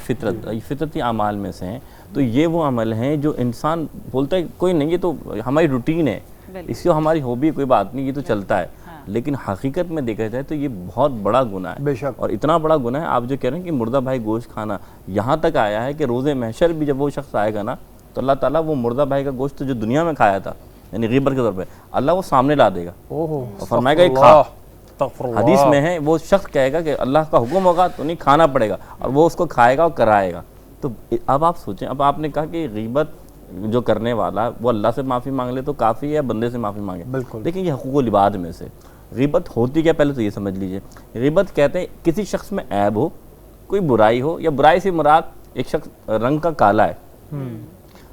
फितरती आमाल में से हैं। तो ये वो अमल हैं जो इंसान बोलता है कोई नहीं, ये तो हमारी रूटीन है, इससे हमारी हॉबी कोई बात नहीं, ये तो चलता है। लेकिन हकीकत में देखा जाए तो ये बहुत बड़ा गुनाह है, बेशक। और इतना बड़ा गुनाह है, आप जो कह रहे हैं कि मुर्दा भाई गोश्त खाना, यहाँ तक आया है कि रोज़े महशर भी जब वो शख्स आएगा ना तो अल्लाह ताला वो मुर्दा भाई का गोश्त जो दुनिया में खाया था यानी गीबत के तौर पे, अल्लाह वो सामने ला देगा और फरमाएगा ये खा। हदीस में है वो शख्स कहेगा कि अल्लाह का हुक्म होगा तो नहीं खाना पड़ेगा, और वो उसको खाएगा और कराएगा। तो अब आप सोचें, अब आपने कहा कि गीबत जो करने वाला वो अल्लाह से माफ़ी मांग ले तो काफ़ी है या बंदे से माफ़ी मांगे? बिल्कुल। लेकिन ये हुकूकुल इबाद में से गीबत होती क्या, पहले तो ये समझ लीजिए। गीबत कहते हैं किसी शख्स में ऐब हो, कोई बुराई हो, या बुराई से मुराद एक शख्स रंग का काला है,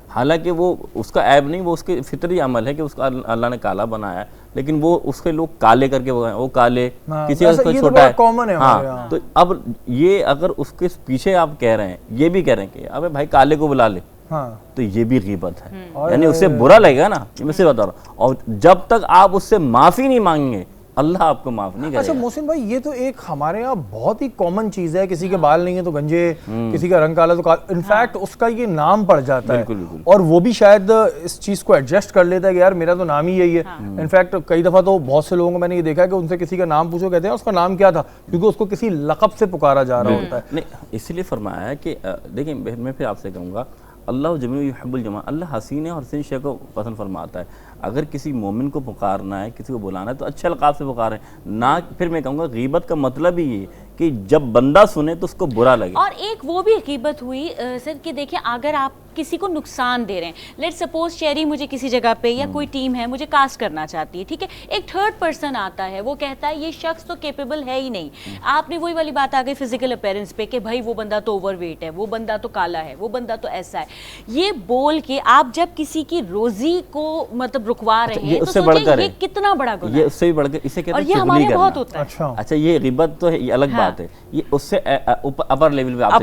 हालांकि वो उसका ऐब नहीं, वो उसके फितरी अमल है कि उसका अल्लाह ने काला बनाया है, लेकिन वो उसके लोग काले करके वो काले किसी का छोटा है, कॉमन है। हाँ, तो अब ये अगर उसके पीछे आप कह रहे हैं, ये भी कह रहे हैं कि अबे भाई काले को बुला ले, हाँ, तो ये भी गीबत है, यानी उससे बुरा लगेगा ना, मैं से बता रहा हूँ। और जब तक आप उससे माफी नहीं मांगेंगे अल्लाह आपको माफ नहीं करेगा। अच्छा मोहसिन भाई, ये तो एक हमारे यहाँ बहुत ही कॉमन चीज है, किसी के बाल नहीं है तो गंजे, किसी का रंग काला तो काला, इनफैक्ट उसका ये नाम पड़ जाता है। बिल्कुल। और वो भी शायद इस चीज को एडजस्ट कर लेता है कि यार मेरा तो नाम ही यही है। इनफैक्ट कई दफा तो बहुत से लोगों को मैंने ये देखा है कि उनसे किसी का नाम पूछो, कहते हैं उसका नाम क्या था, क्योंकि उसको किसी लक़ब से पुकारा जा रहा होता है। नहीं, इसलिए फरमाया है कि देखिए मैं फिर आपसे कहूँगा, अल्लाह जमील युहिब्बुल जमाल, अल्लाह हसीन है और हसीन शे को पसंद फरमाता है। अगर किसी मोमिन को पुकारना है, किसी को बुलाना है तो अच्छे अलकाब से पुकारें ना। फिर मैं कहूँगा गीबत का मतलब ही ये कि जब बंदा सुने तो उसको बुरा लगे। और एक वो भी गीबत हुई सर कि देखिए, अगर आप किसी को नुकसान दे रहे हैं, लेट सपोज शेरी मुझे किसी जगह पे या कोई टीम है मुझे कास्ट करना चाहती है, ठीक है, एक थर्ड पर्सन आता है, वो कहता है ये शख्स तो कैपेबल है ही नहीं। आपने वही वाली बात आ गई फिजिकल अपीयरेंस पे कि भाई वो बंदा तो ओवरवेट है, वो बंदा तो काला है, वो बंदा तो ऐसा है, ये बोल के आप जब किसी की रोजी को मतलब रुकवा रहे हैं, तो सोचिए ये कितना बड़ा गुनाह है। ये उससे भी बढ़कर इसे कहते हैं और ये हमारे यहाँ बहुत होता है। अच्छा, ये गिबत तो है, ये अलग बात है, ये उससे अपर लेवल पे आप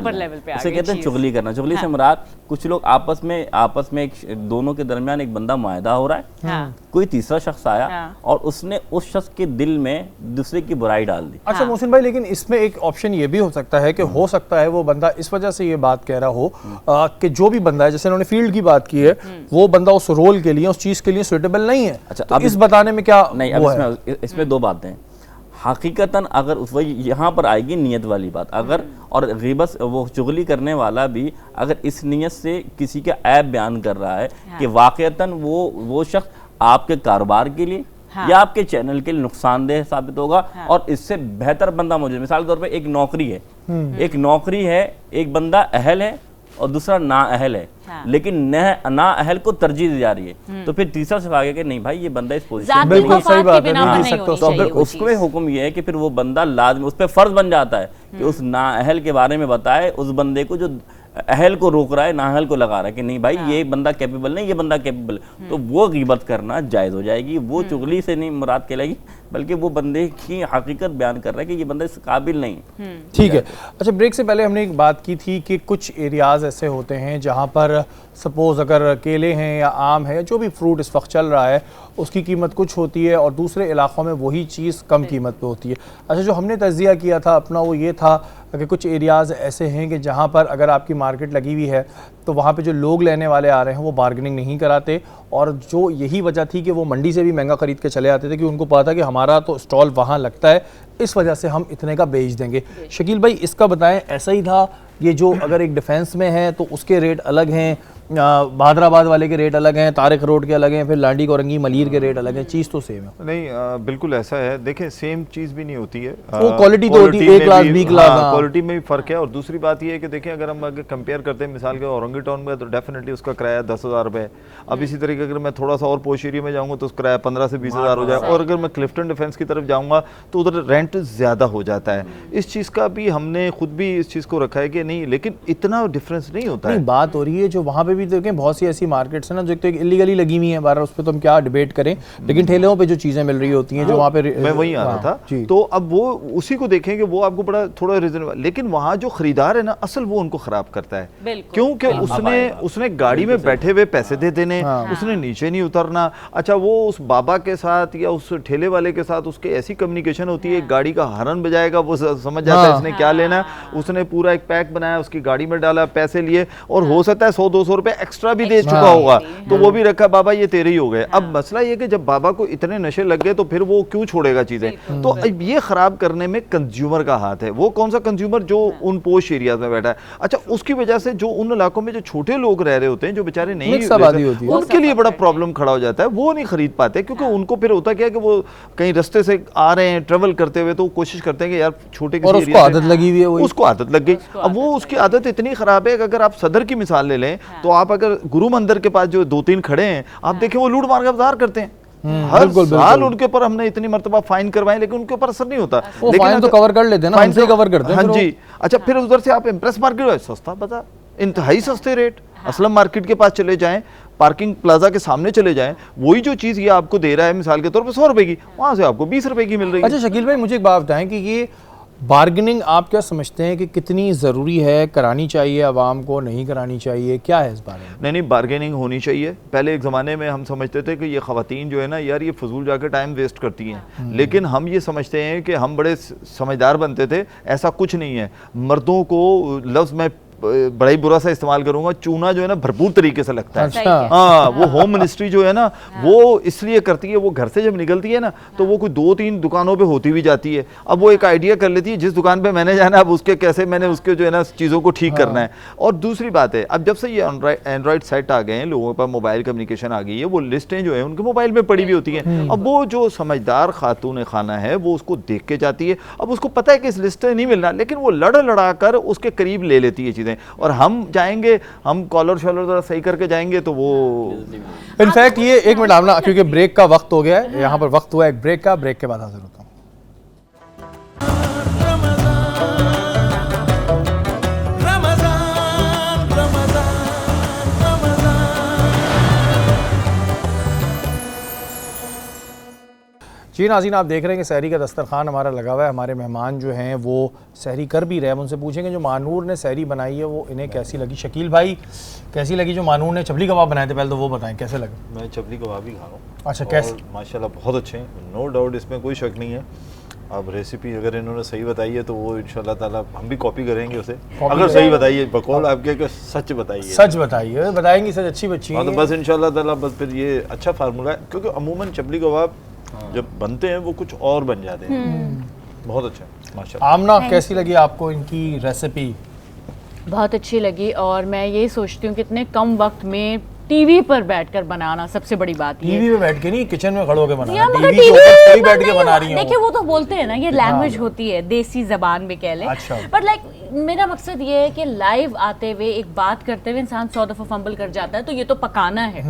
उसे कहते हैं चुगली करना। चुगली से मुराद कुछ लोग आपस में एक दोनों के दरमियान एक बंदा मुआहदा हो रहा है, कोई तीसरा शख्स आया और उसने उस शख्स के दिल में दूसरे की बुराई डाल दी। अच्छा मोहसिन भाई, लेकिन इसमें एक ऑप्शन ये भी हो सकता है कि हो सकता है वो बंदा इस वजह से ये बात कह रहा हो कि जो भी बंदा है, जैसे उन्होंने फील्ड की बात की है, वो बंदा उस रोल के लिए, उस चीज के लिए सुटेबल नहीं है। अच्छा, तो अब इस बताने में क्या नहीं, अब इसमें दो बातें हैं। हकीकतन अगर वही यहाँ पर आएगी नियत वाली बात, अगर और गिबत वो चुगली करने वाला भी अगर इस नियत से किसी का ऐब बयान कर रहा है कि वाकईतन वो शख्स आपके कारोबार के लिए या आपके चैनल के लिए नुकसानदेह साबित होगा। और इससे बेहतर बंदा मौजूद है। मिसाल के तौर पे एक नौकरी है, एक नौकरी है, एक बंदा अहल है और दूसरा ना अहल है, लेकिन ना अहल को तरजीह दी जा रही है, तो फिर तीसरा सिर्फ आगे कि नहीं भाई ये बंदा इस पोजीशन में बिल्कुल सही बात है, तो फिर उसमें हुक्म ये है कि फिर वो बंदा लाजमी, उस पर फर्ज बन जाता है कि उस ना अहल के बारे में बताए उस बंदे को जो अहल को रोक रहा है, ना अहल को लगा रहा है कि नहीं भाई ये बंदा कैपेबल नहीं, ये बंदा कैपेबल है, तो वो ग़ीबत करना जायज़ हो जाएगी। वो चुगली से नहीं मुराद कहलाएगी, बल्कि वो बंदे की हकीकत बयान कर रहा है कि ये बंदा इस काबिल नहीं। ठीक है। अच्छा, ब्रेक से पहले हमने एक बात की थी कि कुछ एरियाज़ ऐसे होते हैं जहाँ पर सपोज़ अगर केले हैं या आम है, जो भी फ्रूट इस वक्त चल रहा है, उसकी कीमत कुछ होती है और दूसरे इलाक़ों में वही चीज़ कम कीमत पे होती है। अच्छा, जो हमने तज्ज़िया किया था अपना वो ये था कि कुछ एरियाज़ ऐसे हैं कि जहाँ पर अगर आपकी मार्केट लगी हुई है तो वहाँ पे जो लोग लेने वाले आ रहे हैं वो बार्गेनिंग नहीं कराते, और जो यही वजह थी कि वो मंडी से भी महंगा ख़रीद के चले आते थे कि उनको पता था कि हमारा तो स्टॉल वहाँ लगता है, इस वजह से हम इतने का बेच देंगे। शकील भाई इसका बताएं, ऐसा ही था ये जो अगर एक डिफेंस में है तो उसके रेट अलग हैं, बहादराबाद वाले के रेट अलग हैं, तारिक रोड के अलग हैं, फिर लांडी कोरंगी मलीर के रेट अलग हैं, चीज़ तो सेम है? नहीं, बिल्कुल ऐसा है। देखें सेम चीज़ भी नहीं होती है, वो क्वालिटी तो होती है, एक लाख 20 लाख क्वालिटी में भी फ़र्क है। और दूसरी बात ये है कि देखें अगर हम अगर कंपेयर करते हैं मिसाल के औरंगी टाउन में, तो डेफिनेटली उसका किराया 10,000 रुपये। अब इसी तरीके अगर मैं थोड़ा सा और पोश एरिया में जाऊँगा तो उसका किराया 15 से 20,000 हो जाए। और अगर मैं क्लिफ्टन डिफेंस की तरफ जाऊँगा तो उधर रेंट ज़्यादा हो जाता है। इस चीज़ का भी हमने खुद भी इस चीज़ को रखा है कि नहीं, लेकिन इतना डिफरेंस नहीं होता है। बात हो रही है जो वहाँ पे भी देखें बहुत सी ऐसी मार्केट्स हैं ना जो तो इलीगली लगी हुई हैं, बार उस पर तो हम क्या डिबेट करें, लेकिन ठेलों पे जो चीज़ें मिल रही होती हैं जो वहाँ पे मैं वहीं आ रहा था, तो अब वो उसी को देखें कि वो आपको बड़ा थोड़ा रीजनेबल, लेकिन वहाँ जो खरीदार है ना असल वो उनको खराब करता है, क्योंकि उसने गाड़ी में बैठे हुए पैसे दे देने, उसने नीचे नहीं उतरना। अच्छा, वो उस बाबा के साथ या उस ठेले वाले के साथ उसके ऐसी कम्युनिकेशन होती है, गाड़ी का हॉर्न बजाएगा वो समझ जाता है इसने क्या लेना, उसने पूरा एक पैक बनाया, उसकी गाड़ी में डाला, पैसे लिए, और हो सकता है 100-200 रुपए एक्स्ट्रा भी दे चुका होगा, तो वो भी रखा, बाबा ये तेरे ही हो गए। अब मसला ये कि जब बाबा को इतने नशे लग गए तो फिर वो क्यों छोड़ेगा चीजें, तो अब ये खराब करने में कंज्यूमर का हाथ है। वो कौन सा कंज्यूमर जो उन पोश एरियाज में बैठा है। अच्छा, उसकी वजह से जो उन इलाकों में जो छोटे लोग रह रहे होते हैं, जो बेचारे नहीं, उनके लिए बड़ा प्रॉब्लम खड़ा हो जाता है, वो नहीं खरीद पाते, क्योंकि उनको फिर होता क्या कि वो कहीं रास्ते से आ रहे हैं ट्रेवल करते हुए, तो कोशिश करते हैं कि यार छोटे किसी उसको आदत लगी हुई है, उसको आदत लग गई। अब वो उसकी आदत इतनी खराब है कि अगर आप सदर की मिसाल ले लें तो आप अगर गुरु मंदिर के पास जो 2-3 खड़े हैं, आप देखें वो लूट मार का बाजार करते हैं। हर साल उनके ऊपर हमने इतनी मर्तबा फाइन करवाए, लेकिन उनके ऊपर असर नहीं होता। लेकिन फाइन तो कवर कर लेते हैं ना, हमसे कवर करते हैं। हाँ जी। अच्छा, फिर उधर से आप इम्प्रेस मार्केट, सस्ता बाजार, इंतहाई सस्ते रेट, असलम मार्केट के पास चले जाएं, पार्किंग प्लाजा के सामने चले जाएं, वही जो चीज़ ये आपको दे रहा है मिसाल के तौर पर 100 रुपए की, वहाँ से आपको 20 रुपए की मिल रही है। अच्छा शकील भाई, मुझे एक बात बताएं कि ये बार्गेनिंग आप क्या समझते हैं कि कितनी ज़रूरी है, करानी चाहिए आवाम को, नहीं करानी चाहिए, क्या है इस बारे में? नहीं, बार्गेनिंग होनी चाहिए। पहले एक ज़माने में हम समझते थे कि ये ख़वातीन जो है ना यार ये फजूल जाकर टाइम वेस्ट करती हैं, लेकिन हम ये समझते हैं कि हम बड़े समझदार बनते थे। ऐसा कुछ नहीं है। मर्दों को लफ्ज़ में बड़ा ही बुरा सा इस्तेमाल करूंगा, चूना जो है ना भरपूर तरीके से लगता है। अच्छा। हाँ, वो होम मिनिस्ट्री जो है ना वो इसलिए करती है, वो घर से जब निकलती है ना तो वो कोई 2-3 दुकानों पे होती भी जाती है। अब वो एक आइडिया कर लेती है जिस दुकान पे मैंने जाना है, अब उसके कैसे मैंने उसके जो है ना चीज़ों को ठीक करना है। और दूसरी बात है, अब जब से ये एंड्रॉइड सेट आ गए हैं, लोगों के पास मोबाइल कम्युनिकेशन आ गई है, वो लिस्टें जो है उनके मोबाइल में पड़ी हुई होती हैं। अब वो जो समझदार खातून खाना है वो उसको देख के जाती है। अब उसको पता है कि इस लिस्ट में नहीं मिलना, लेकिन वो लड़ा कर उसके करीब ले लेती है चीज़ें। और हम जाएंगे, हम कॉलर शॉलर जरा सही करके जाएंगे तो वो इनफैक्ट ये एक मिनट आमना, क्योंकि ब्रेक का वक्त हो गया है, यहाँ पर वक्त हुआ एक ब्रेक का, ब्रेक के बाद हाजिर होता हूँ। जी नाज़रीन, आप देख रहे हैं कि सहरी का दस्तरखान हमारा लगा हुआ है। हमारे मेहमान जो हैं वो सहरी कर भी रहे हैं। उनसे पूछेंगे जो मानूर ने सहरी बनाई है वो इन्हें कैसी लगी। शकील भाई, कैसी लगी जो मानूर ने चबली कबाब बनाए थे, पहले तो वो बताएं कैसे लगे। मैं चबली कबाब ही खा रहा हूँ। अच्छा, कैसे? माशाल्लाह बहुत अच्छे हैं, नो डाउट, इसमें कोई शक नहीं है। अब रेसिपी अगर इन्होंने सही बताई है तो वो इंशाल्लाह ताला हम भी कॉपी करेंगे उसे। अगर सही बताइए, बकौल आपके सच बताइए, सच बताइए, बताएंगी सच, अच्छी बच्ची है। तो बस इंशाल्लाह ताला बस फिर ये अच्छा फार्मूला है, क्योंकि अमूमन चबली कबाब जब बनते हैं वो कुछ और बन जाते हैं। बहुत अच्छा माशाल्लाह। आमना, कैसी लगी आपको इनकी रेसिपी? बहुत अच्छी लगी, और मैं ये सोचती हूँ कि इतने कम वक्त में टीवी पर बैठकर बनाना सबसे बड़ी बात ये टीवी पे बैठ के नहीं, किचन में खड़े होकर बनाना, यार, मगर टीवी के ऊपर कोई बैठ के बना रही है। देखिए वो तो बोलते हैं ना, ये लैंग्वेज होती है, देसी जबान में कह लें। अच्छा। बट लाइक मेरा मकसद ये है कि लाइव आते हुए एक बात करते हुए इंसान 100 दफा फंबल कर जाता है, तो ये तो पकाना है,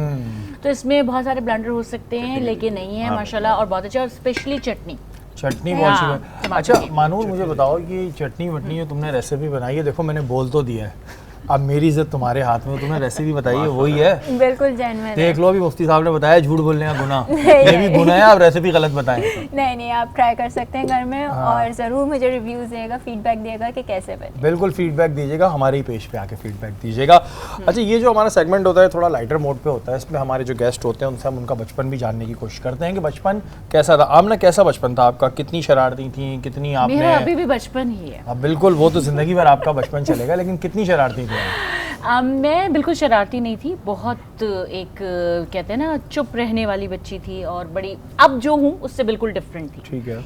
तो इसमें बहुत सारे ब्लेंडर हो सकते हैं, लेकिन नहीं है माशाल्लाह, और बहुत अच्छा, और स्पेशली चटनी बहुत हाँ, शुक्रिया। टमाटर अच्छा की। मानूर, मुझे बताओ कि चटनी वटनी जो तुमने रेसिपी बनाई है, देखो मैंने बोल तो दिया है, अब मेरी इज्जत तुम्हारे हाथ में, तुमने रेसिपी बताई है वही है, बिल्कुल जेन्युइन है। देख लो, अभी मुफ्ती साहब ने बताया झूठ बोलने का गुनाह, ये भी गुनाह है, आप रेसिपी गलत बताएं। नहीं, आप ट्राई कर सकते हैं घर में, और ज़रूर मुझे रिव्यूज़ देगा, फीडबैक देगा कि कैसे बने। बिल्कुल फीडबैक दीजिएगा, हमारे ही पेज पे आके फीडबैक दीजिएगा। अच्छा, ये जो हमारा सेगमेंट होता है थोड़ा लाइटर मोड पे होता है, इसमें हमारे जो गेस्ट होते हैं उनसे हम उनका बचपन भी जानने की कोशिश करते हैं कि बचपन कैसा था। आमना, कैसा बचपन था आपका, कितनी शरारती थी, कितनी मेरा आपने, अभी भी बचपन ही है। अब बिल्कुल वो तो जिंदगी भर आपका बचपन चलेगा, लेकिन कितनी शरारती थी आप? मैं बिल्कुल शरारती नहीं थी, बहुत एक कहते हैं ना चुप रहने वाली बच्ची थी, और बड़ी अब जो हूँ उससे बिल्कुल डिफरेंट थी। ठीक है।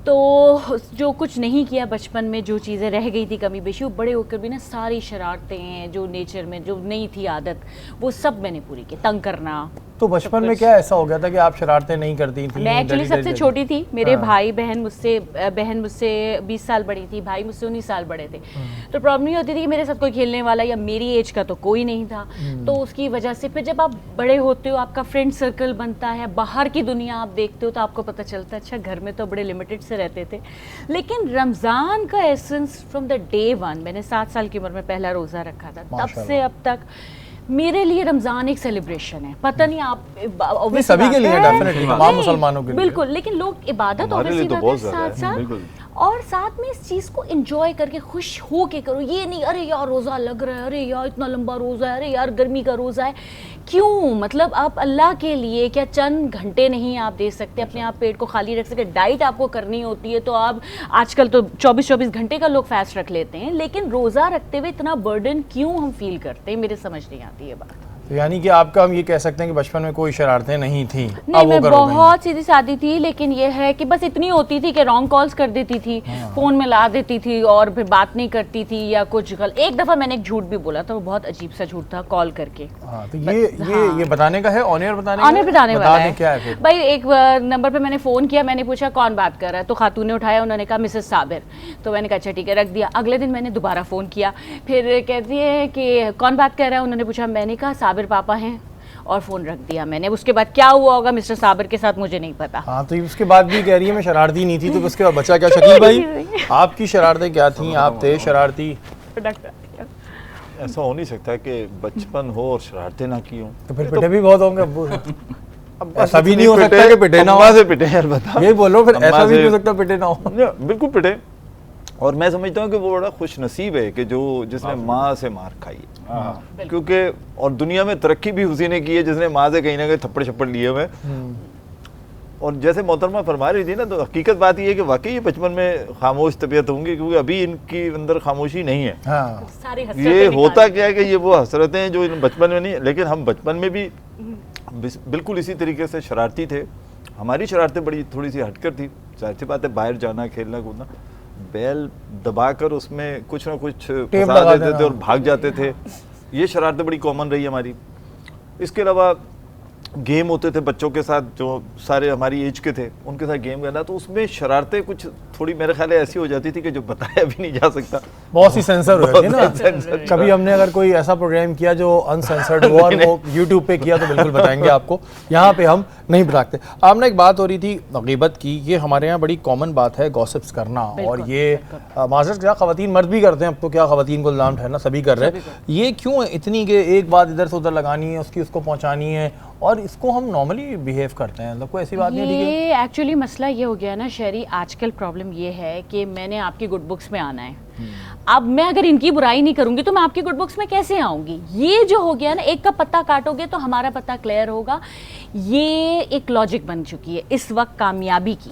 तो जो कुछ नहीं किया बचपन में, जो चीज़ें रह गई थी कमी बेशी, वो बड़े होकर भी ना सारी शरारतें जो नेचर में जो नहीं थी आदत, वो सब मैंने पूरी की। तंग करना, तो बचपन में क्या ऐसा हो गया था कि आप शरारतें नहीं करती थी? मैं एक्चुअली सबसे छोटी थी, मेरे हाँ। भाई बहन मुझसे 20 साल बड़ी थी, भाई मुझसे 19 साल बड़े थे। तो प्रॉब्लम ये होती थी कि मेरे साथ कोई खेलने वाला या मेरी एज का तो कोई नहीं था, तो उसकी वजह से फिर जब आप बड़े होते हो, आपका फ्रेंड सर्कल बनता है, बाहर की दुनिया आप देखते हो, तो आपको पता चलता है अच्छा घर में तो बड़े लिमिटेड से रहते थे। लेकिन रमज़ान का essence from the day one, मैंने 7 साल की उम्र में पहला रोज़ा रखा था, तब से अब तक मेरे लिए रमज़ान एक सेलिब्रेशन है। पता नहीं आप नहीं, सभी के लिए डेफिनेटली, तमाम मुसलमानों के लिए बिल्कुल, लेकिन लोग इबादत हमारे लिए ऑब्वियसली तो करते बहुत हैं ज़्यादा है, साथ बिल्कुल। और साथ में इस चीज़ को एंजॉय करके खुश हो के करो। ये नहीं अरे यार रोज़ा लग रहा है, अरे यार इतना लंबा रोज़ा है, अरे यार गर्मी का रोज़ा है, क्यों? मतलब आप अल्लाह के लिए क्या चंद घंटे नहीं आप दे सकते, अपने आप पेट को खाली रख सकते? डाइट आपको करनी होती है, तो आप आजकल तो 24-24 घंटे का लोग फास्ट रख लेते हैं, लेकिन रोज़ा रखते हुए इतना बर्डन क्यों हम फील करते हैं? मेरे समझ नहीं आती ये बात। तो यानी कि आपका, हम ये कह सकते हैं कि बचपन में कोई शरारतें नहीं थी? नहीं, मैं बहुत सीधी सादी थी, लेकिन ये है कि बस इतनी होती थी कि रॉन्ग कॉल्स कर देती थी, फोन में ला देती थी और फिर बात नहीं करती थी या कुछ एक दफा मैंने एक झूठ भी बोला था, वो बहुत अजीब सा झूठ था, कॉल करके। हाँ, तो ये बताने का है, ऑनियर बताने ऑनर बताने वाला है। क्या है फिर? भाई एक नंबर पे मैंने फ़ोन किया, मैंने पूछा कौन बात कर रहा है, तो खातून ने उठाया, उन्होंने कहा मिसेस साबिर। तो मैंने कहा अच्छा ठीक है, रख दिया। अगले दिन मैंने दोबारा फ़ोन किया, फिर कहती है कि कौन बात कर रहा है, उन्होंने पूछा, मैंने कहा साबिर पापा हैं, और फ़ोन रख दिया मैंने। उसके बाद क्या हुआ होगा मिस्टर साबिर के साथ मुझे नहीं पता। हाँ, तो उसके बाद भी कह रही है मैं शरारती नहीं थी, तो उसके बाद बचा क्या? शकील भाई, आपकी शरारतें क्या थी? आप थे शरारती? ऐसा हो नहीं सकता कि बचपन हो और शरारतें ना की हों। तो फिर पिटे भी बहुत होंगे अब्बू से। अब ऐसा भी नहीं हो सकता कि पिटे ना हो। अम्मा से पिटे यार, बता। ये बोलो फिर, अम्मा ऐसा भी से- नहीं हो सकता पिटे ना हो। बिल्कुल पिटे। और मैं समझता हूँ कि वो बड़ा खुश नसीब है कि जिसने माँ से मार खाई है, क्योंकि और दुनिया में तरक्की भी उसी ने की है जिसने माँ से कहीं ना कहीं थप्पड़ छप्पड़ लिए हुए। और जैसे मोहतरमा फरमा रही थी ना, तो हकीकत बात ये है कि वाकई ये बचपन में खामोश तबीयत होंगी, क्योंकि अभी इनकी अंदर खामोशी नहीं है। हाँ, सारी हसरतें ये निकाल होता दी। क्या है कि ये वो हसरतें हैं जो इन बचपन में नहीं, लेकिन हम बचपन में भी बिल्कुल इसी तरीके से शरारती थे। हमारी शरारतें बड़ी थोड़ी सी हटकर थी, जाहिर सी बात है, बाहर जाना, खेलना कूदना, बैल दबाकर उसमें कुछ ना कुछ फंसा लगा देते देना। थे और भाग जाते थे। ये शरारतें बड़ी कॉमन रही हमारी। इसके अलावा गेम होते थे बच्चों के साथ, जो सारे हमारी एज के थे, उनके साथ गेम करना, तो उसमें शरारतें कुछ थोड़ी मेरे ख्याल है ऐसी हो जाती थी कि जो बताया भी नहीं जा सकता। बहुत सी सेंसर हो जाती है ना। सेंसर। कभी हमने अगर कोई ऐसा प्रोग्राम किया जो अनसेंसर्ड हो और वो यूट्यूब पे किया तो बिल्कुल बताएंगे आपको, यहाँ पे हम नहीं बताते। आपने एक बात हो रही थी गीबत की, ये हमारे यहाँ बड़ी कॉमन बात है, गॉसिप्स करना, और ये माजरत क्या खवातीन मर्द भी करते हैं, अब तो क्या खवातीन को इल्ज़ाम ठहरना सभी कर रहे हैं। ये क्यों इतनी कि एक बात इधर से उधर लगानी है, उसकी उसको पहुँचानी है, और इसको हम नॉर्मली बिहेव करते हैं, मतलब कोई ऐसी बात नहीं है, ठीक है? ये एक्चुअली मसला ये हो गया ना शहरी, आजकल प्रॉब्लम ये है कि मैंने आपकी गुड बुक्स में आना है। अब मैं अगर इनकी बुराई नहीं करूंगी तो मैं आपकी गुड बुक्स में कैसे आऊंगी? ये जो हो गया ना, एक का पत्ता काटोगे तो हमारा पत्ता क्लियर होगा, ये एक लॉजिक बन चुकी है इस वक्त कामयाबी की।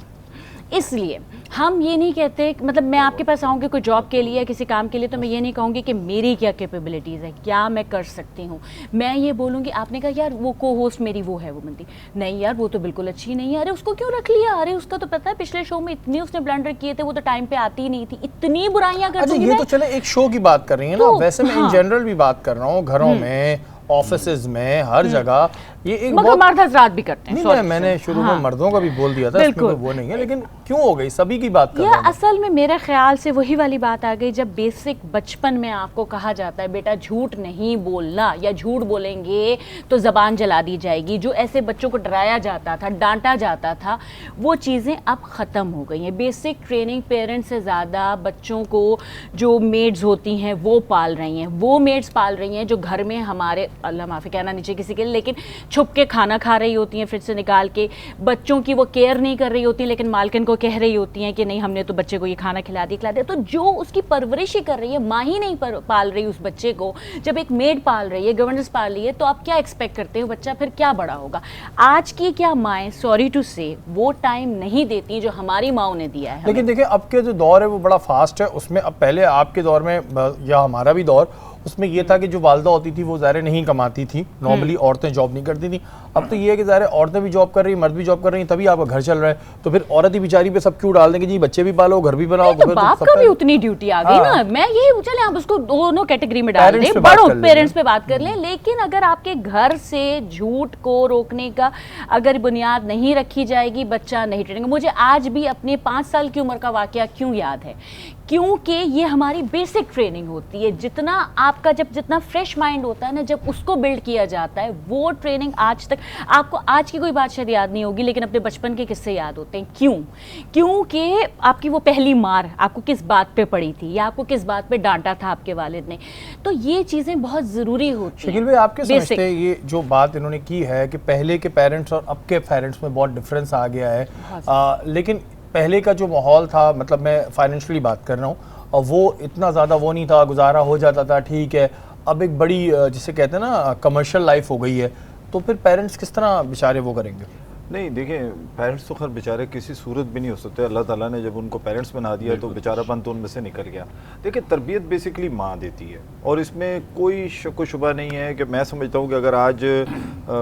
इसलिए हम ये नहीं कहते, मतलब मैं आपके पास आऊँगी कोई जॉब के लिए या किसी काम के लिए, तो मैं ये नहीं कहूँगी कि मेरी क्या कैपेबिलिटीज़ है, क्या मैं कर सकती हूँ। मैं ये बोलूँगी, आपने कहा यार वो को होस्ट मेरी वो है, वो बनती नहीं यार, वो तो बिल्कुल अच्छी नहीं है, अरे उसको क्यों रख लिया, अरे उसका तो पता है पिछले शो में इतने उसने ब्लंडर किए थे, वो तो टाइम पे आती ही नहीं थी, इतनी बुराइयाँ कर अच्छा, दूंगी ये मैं। तो चले एक शो की बात कर रही है ना, तो, वैसे मैं इन हाँ। जनरल भी बात कर रहा हूँ, घरों में ऑफिसेज में, हर जगह ये एक मगर मर्द हजरात भी करते हैं। नहीं, sorry, मैंने शुरू में मर्दों का भी बोल दिया था, इसमें बिल्कुल। कोई वो नहीं है, लेकिन क्यों हो गई, सभी की बात कर या रहा हूं मैं। असल में मेरे ख्याल से वही वाली बात आ गई, जब बेसिक बचपन में आपको कहा जाता है बेटा झूठ नहीं बोलना, या झूठ बोलेंगे तो जबान जला दी जाएगी, जो ऐसे बच्चों को डराया जाता था, डांटा जाता था, वो चीज़ें अब ख़त्म हो गई हैं। बेसिक ट्रेनिंग पेरेंट्स से ज़्यादा बच्चों को जो मेड्स होती हैं वो पाल रही हैं, वो मेड्स पाल रही हैं जो घर में हमारे, अल्लाह माफ़ी कहना नीचे किसी के लिए, लेकिन छुप के खाना खा रही होती हैं फ्रिज से निकाल के, बच्चों की वो केयर नहीं कर रही होती, लेकिन मालकिन को कह रही होती हैं कि नहीं हमने तो बच्चे को ये खाना खिला दिया। तो जो उसकी परवरिश ही कर रही है, माँ ही नहीं पाल रही उस बच्चे को, जब एक मेड पाल रही है, गवर्नेंस पाल रही है, तो आप क्या एक्सपेक्ट करते हो बच्चा फिर क्या बड़ा होगा। आज की क्या माएँ, सॉरी टू से, वो टाइम नहीं देती जो हमारी माओ ने दिया है। लेकिन देखिए अब के जो दौर है वो बड़ा फास्ट है, उसमें अब पहले आपके दौर में या हमारा भी दौर, उसमें ये था कि जो वालदा होती थी वो ज़ाहिर नहीं कमाती थी, नॉर्मली औरतें जॉब नहीं करती थी। अब तो ये है कि ज़ाहिर औरतें भी जॉब कर रही हैं, मर्द भी जॉब कर रही हैं, तभी आपका घर चल रहा है। तो फिर औरत ही बेचारी पे सब क्यों डाल देंगे जी बच्चे भी पालो, घर भी बनाओ, तो बाप का भी उतनी ड्यूटी आ गई ना। मैं यही चले आप उसको दोनों कैटेगरी में डाल दें, बड़ों पेरेंट्स पे बात कर लें, लेकिन अगर आपके घर से झूठ को रोकने का अगर बुनियाद नहीं रखी जाएगी, बच्चा नहीं ट्रेनिंग। मुझे आज भी अपने 5 साल की उम्र का वाकया क्यों याद है, क्योंकि ये हमारी बेसिक ट्रेनिंग होती है। जितना आपका जब जितना फ्रेश माइंड होता है ना, जब उसको बिल्ड किया जाता है, वो ट्रेनिंग आज तक आपको, आज की कोई बात शायद याद नहीं होगी, लेकिन अपने बचपन के किस्से याद होते हैं। क्यों? क्योंकि आपकी वो पहली मार आपको किस बात पे पड़ी थी, या आपको किस बात पे डांटा था आपके वालिद ने। तो ये चीज़ें बहुत ज़रूरी होती हैं। शकील भाई आपके समझते हैं ये जो बात इन्होंने की है कि पहले के पेरेंट्स और अब के पेरेंट्स में बहुत डिफरेंस आ गया है, लेकिन पहले का जो माहौल था, मतलब मैं फाइनेंशियली बात कर रहा हूँ, और वो इतना ज़्यादा वो नहीं था, गुजारा हो जाता था, ठीक है। अब एक बड़ी जिसे कहते हैं ना कमर्शियल लाइफ हो गई है, तो फिर पेरेंट्स किस तरह बेचारे वो करेंगे? नहीं देखिए, पेरेंट्स तो खैर बेचारे किसी सूरत भी नहीं हो सकते। अल्लाह ताला ने जब उनको पेरेंट्स बना दिया तो बेचारापन तो उनमें से निकल गया। देखिए, तरबियत बेसिकली माँ देती है, और इसमें कोई शक व शुबा नहीं है कि मैं समझता हूँ कि अगर आज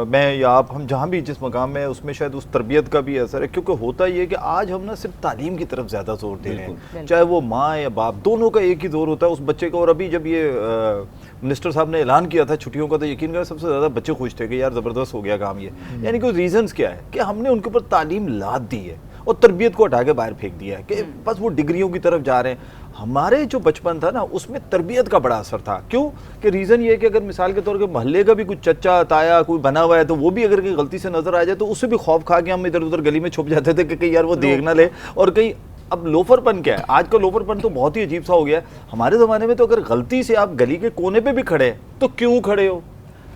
मैं या आप, हम जहाँ भी जिस मकाम में, उसमें शायद उस तरबियत का भी असर है। क्योंकि होता ये है कि आज हम ना सिर्फ तालीम की तरफ ज़्यादा जोर दे रहे हैं, चाहे वो माँ या बाप, दोनों का एक ही जोर होता है उस बच्चे का। और अभी जब ये मिनिस्टर साहब ने ऐलान किया था छुट्टियों का, तो यकीन करें सबसे ज़्यादा बच्चे खुश थे कि यार ज़बरदस्त हो गया काम ये। यानी कि रीजंस क्या है कि हमने उनके ऊपर तालीम लाद दी है और तरबियत को हटा के बाहर फेंक दिया है कि बस वो डिग्रियों की तरफ जा रहे हैं। हमारे जो बचपन था ना, उसमें तरबियत का बड़ा असर था। क्यों? कि रीज़न ये है कि अगर मिसाल के तौर पे मोहल्ले का भी कुछ चच्चा ताया कोई बना हुआ है, तो वो भी अगर कहीं गलती से नजर आ जाए तो उससे भी खौफ खा के हम इधर उधर गली में छुप जाते थे कि कहीं यार वो देख ना ले। और कहीं अब लोफरपन क्या है, आज का लोफरपन तो बहुत ही अजीब सा हो गया है। हमारे ज़माने में तो अगर गलती से आप गली के कोने पे भी खड़े हैं तो क्यों खड़े हो